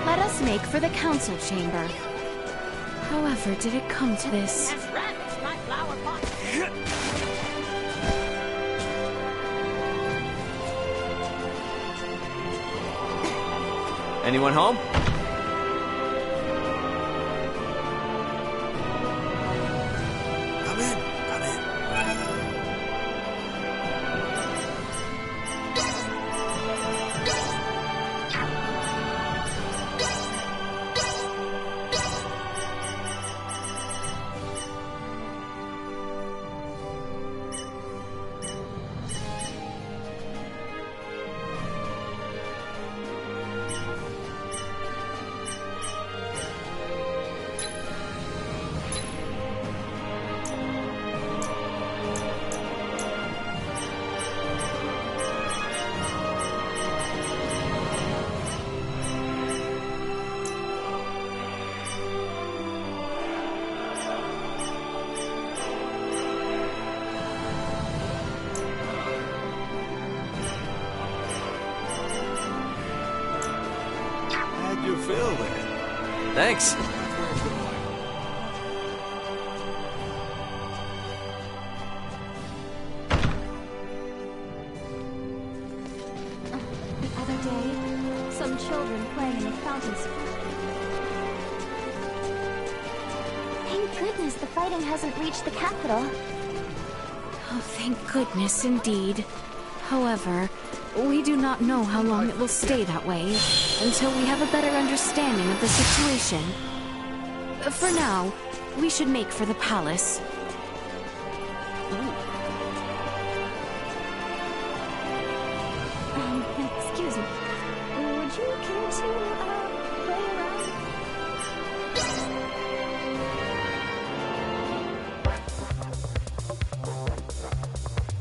Let us make for the council chamber. However did it come to this? Has ravaged my flower pot. Anyone home? Come in, come in. How'd you feel there? Thanks. The other day, some children playing in the fountain spring. Thank goodness the fighting hasn't reached the capital. Oh, thank goodness indeed. However, we do not know how long it will stay that way until we have a better understanding of the situation. For now, we should make for the palace. Excuse me. Would you care to, play around?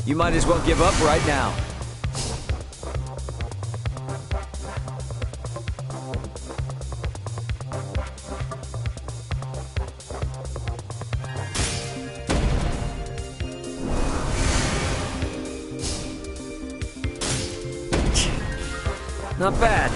You might as well give up right now. Not bad.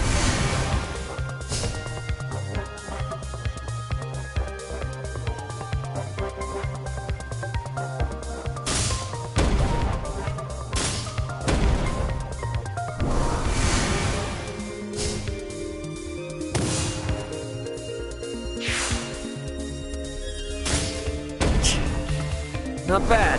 Not bad.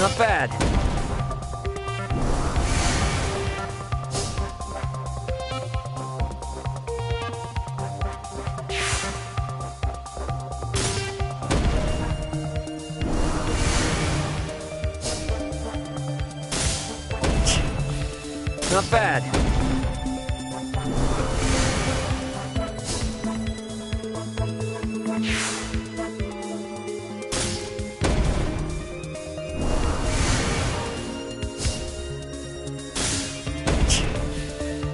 Not bad. Not bad.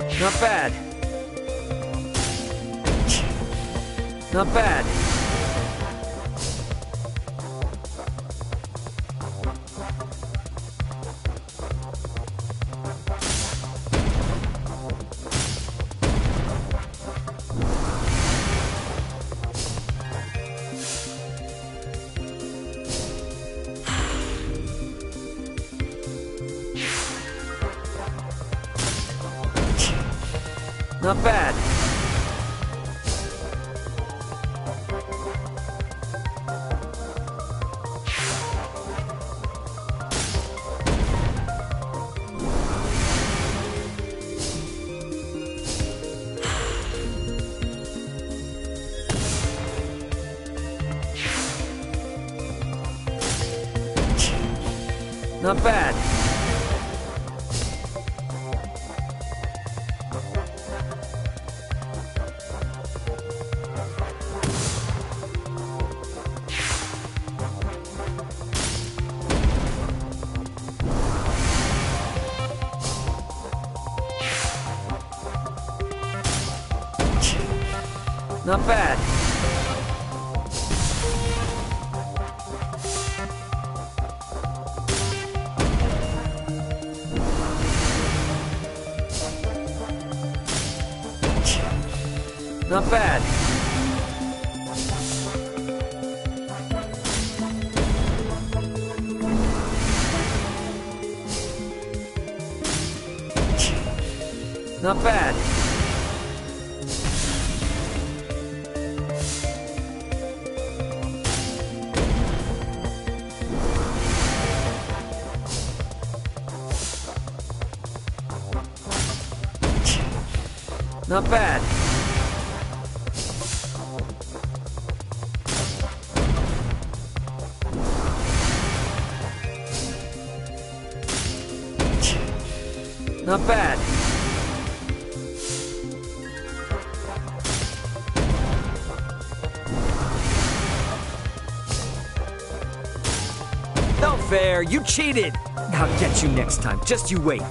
Not bad. Not bad. Not bad. Not bad. Not bad. Not bad. Not bad. Not bad. Not bad. No fair, you cheated! I'll get you next time, just you wait.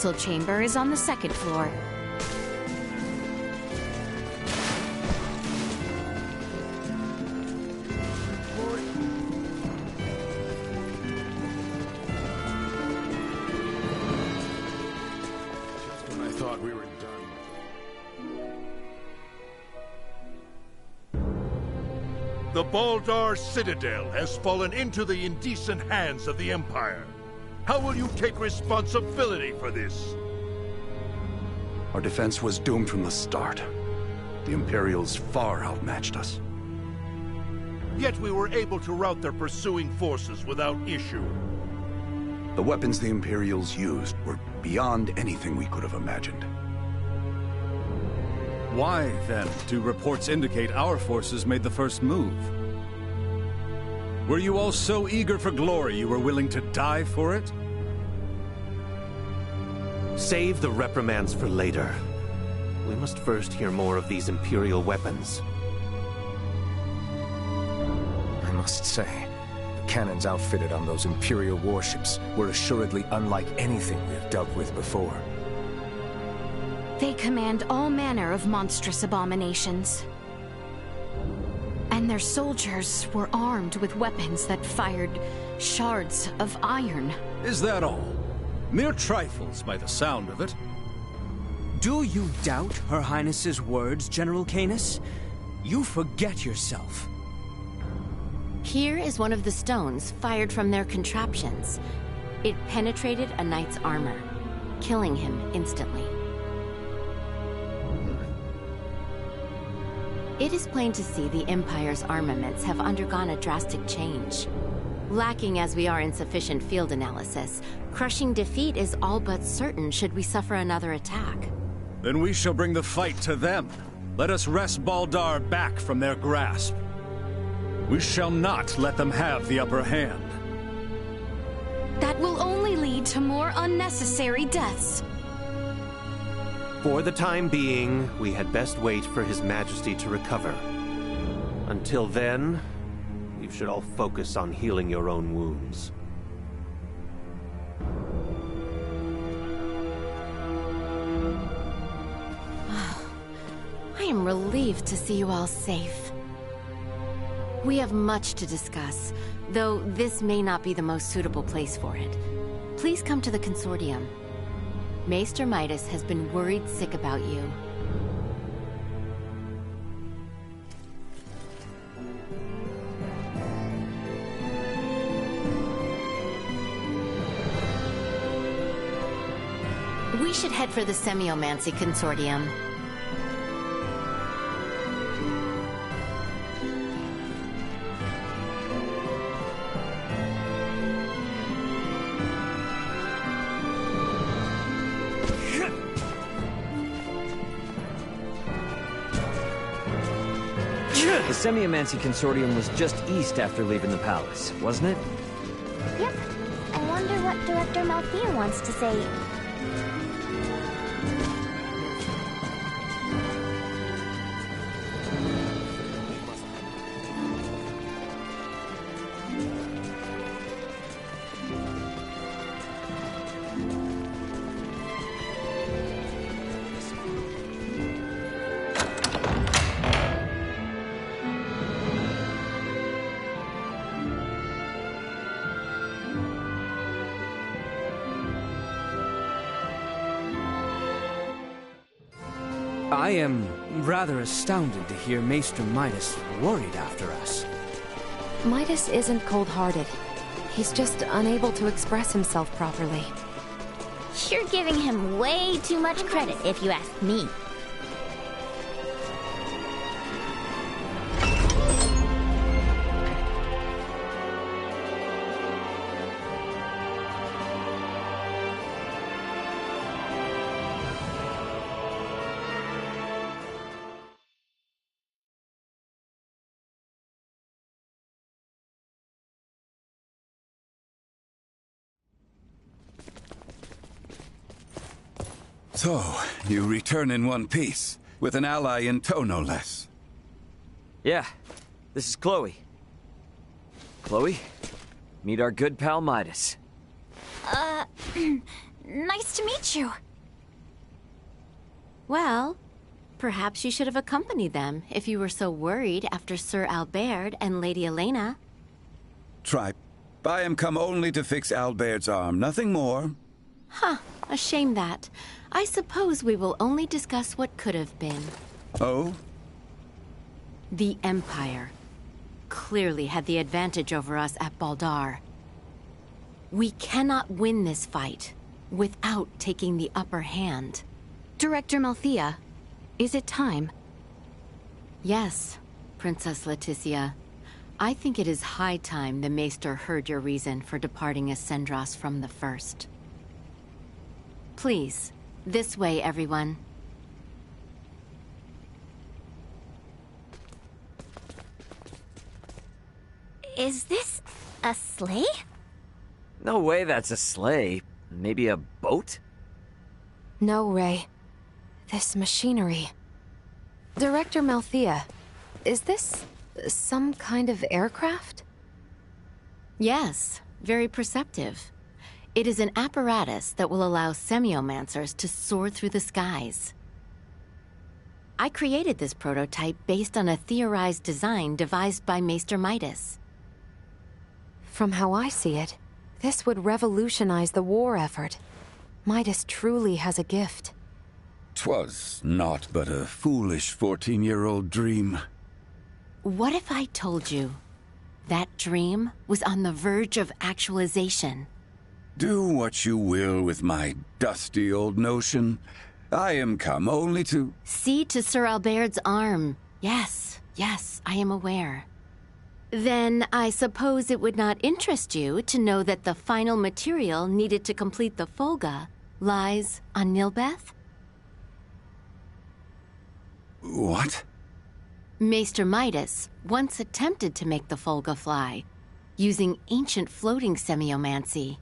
council chamber is on the second floor. Just when I thought we were done. The Baldar Citadel has fallen into the indecent hands of the Empire. How will you take responsibility for this? Our defense was doomed from the start. The Imperials far outmatched us. Yet we were able to rout their pursuing forces without issue. The weapons the Imperials used were beyond anything we could have imagined. Why, then, do reports indicate our forces made the first move? Were you all so eager for glory you were willing to die for it? Save the reprimands for later. We must first hear more of these Imperial weapons. I must say, the cannons outfitted on those Imperial warships were assuredly unlike anything we've dealt with before. They command all manner of monstrous abominations. And their soldiers were armed with weapons that fired shards of iron. Is that all? Mere trifles by the sound of it. Do you doubt Her Highness's words, General Canis? You forget yourself. Here is one of the stones fired from their contraptions. It penetrated a knight's armor, killing him instantly. It is plain to see the Empire's armaments have undergone a drastic change. Lacking as we are in sufficient field analysis, crushing defeat is all but certain should we suffer another attack. Then we shall bring the fight to them. Let us wrest Baldar back from their grasp. We shall not let them have the upper hand. That will only lead to more unnecessary deaths. For the time being, we had best wait for His Majesty to recover. Until then, you should all focus on healing your own wounds. I am relieved to see you all safe. We have much to discuss, though this may not be the most suitable place for it. Please come to the Consortium. Maester Midas has been worried sick about you. We should head for the Semiomancy Consortium. The Semiomancy Consortium was just east after leaving the palace, wasn't it? Yep. I wonder what Director Malthea wants to say. I am rather astounded to hear Maester Midas worried after us. Midas isn't cold-hearted. He's just unable to express himself properly. You're giving him way too much credit, if you ask me. So, you return in one piece, with an ally in tow, no less. Yeah, this is Chloe. Chloe, meet our good pal Midas. Nice to meet you. Well, perhaps you should have accompanied them if you were so worried after Sir Albert and Lady Elena. Tripe, I am come only to fix Albert's arm, nothing more. Huh, a shame that. I suppose we will only discuss what could have been. Oh? The Empire clearly had the advantage over us at Baldar. We cannot win this fight without taking the upper hand. Director Malthea, is it time? Yes, Princess Leticia. I think it is high time the Maester heard your reason for departing Ascendros from the first. Please, this way, everyone. Is this a sleigh? No way that's a sleigh. Maybe a boat? No, Ray. This machinery. Director Malthea, is this some kind of aircraft? Yes, very perceptive. It is an apparatus that will allow semiomancers to soar through the skies. I created this prototype based on a theorized design devised by Maester Midas. From how I see it, this would revolutionize the war effort. Midas truly has a gift. 'Twas naught but a foolish 14-year-old dream. What if I told you that dream was on the verge of actualization? Do what you will with my dusty old notion. I am come only to... See to Sir Albert's arm. Yes, I am aware. Then I suppose it would not interest you to know that the final material needed to complete the Folga lies on Nilbeth? What? Maester Midas once attempted to make the Folga fly, using ancient floating semiomancy.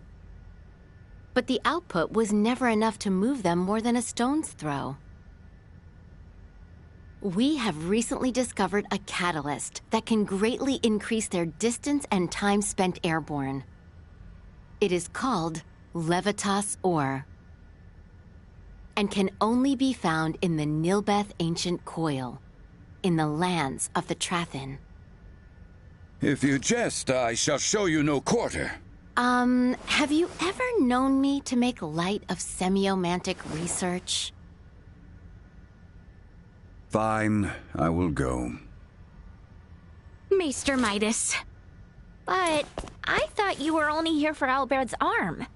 But the output was never enough to move them more than a stone's throw. We have recently discovered a catalyst that can greatly increase their distance and time spent airborne. It is called Levitas ore, and can only be found in the Nilbeth Ancient Coil, in the lands of the Trathin. If you jest, I shall show you no quarter. Have you ever known me to make light of semiomantic research? Fine, I will go. Maester Midas. But I thought you were only here for Albert's arm.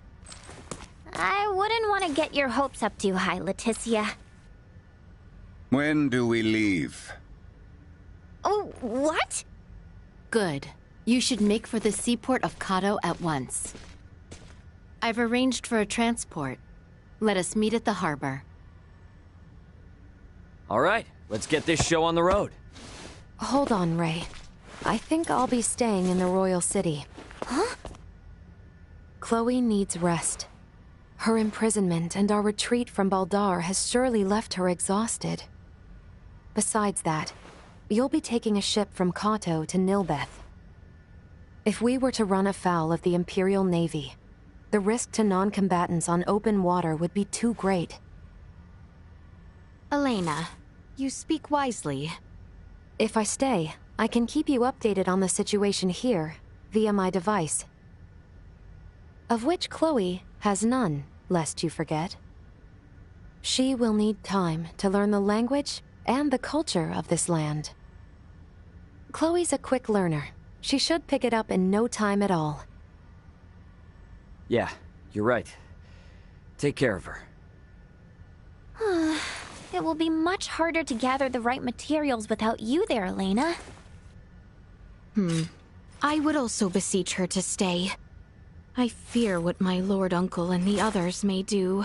I wouldn't want to get your hopes up too high, Leticia. When do we leave? Oh, what? Good. You should make for the seaport of Kato at once. I've arranged for a transport. Let us meet at the harbor. All right, let's get this show on the road. Hold on, Ray. I think I'll be staying in the royal city. Huh? Chloe needs rest. Her imprisonment and our retreat from Baldar has surely left her exhausted. Besides that, you'll be taking a ship from Kato to Nilbeth. If we were to run afoul of the Imperial Navy, the risk to non-combatants on open water would be too great. Elena, you speak wisely. If I stay, I can keep you updated on the situation here, via my device. Of which Chloe has none, lest you forget. She will need time to learn the language and the culture of this land. Chloe's a quick learner. She should pick it up in no time at all. Yeah, you're right. Take care of her. It will be much harder to gather the right materials without you there, Elena. I would also beseech her to stay. I fear what my Lord Uncle and the others may do.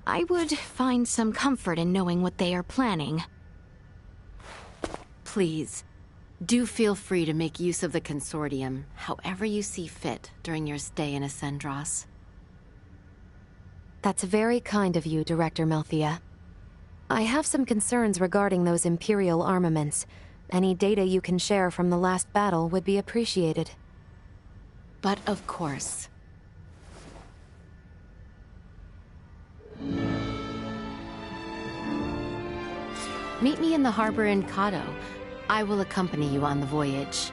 I would find some comfort in knowing what they are planning. Please, do feel free to make use of the Consortium, however you see fit during your stay in Ascendros. That's very kind of you, Director Malthea. I have some concerns regarding those Imperial armaments. Any data you can share from the last battle would be appreciated. But of course. Meet me in the harbor in Kato. I will accompany you on the voyage.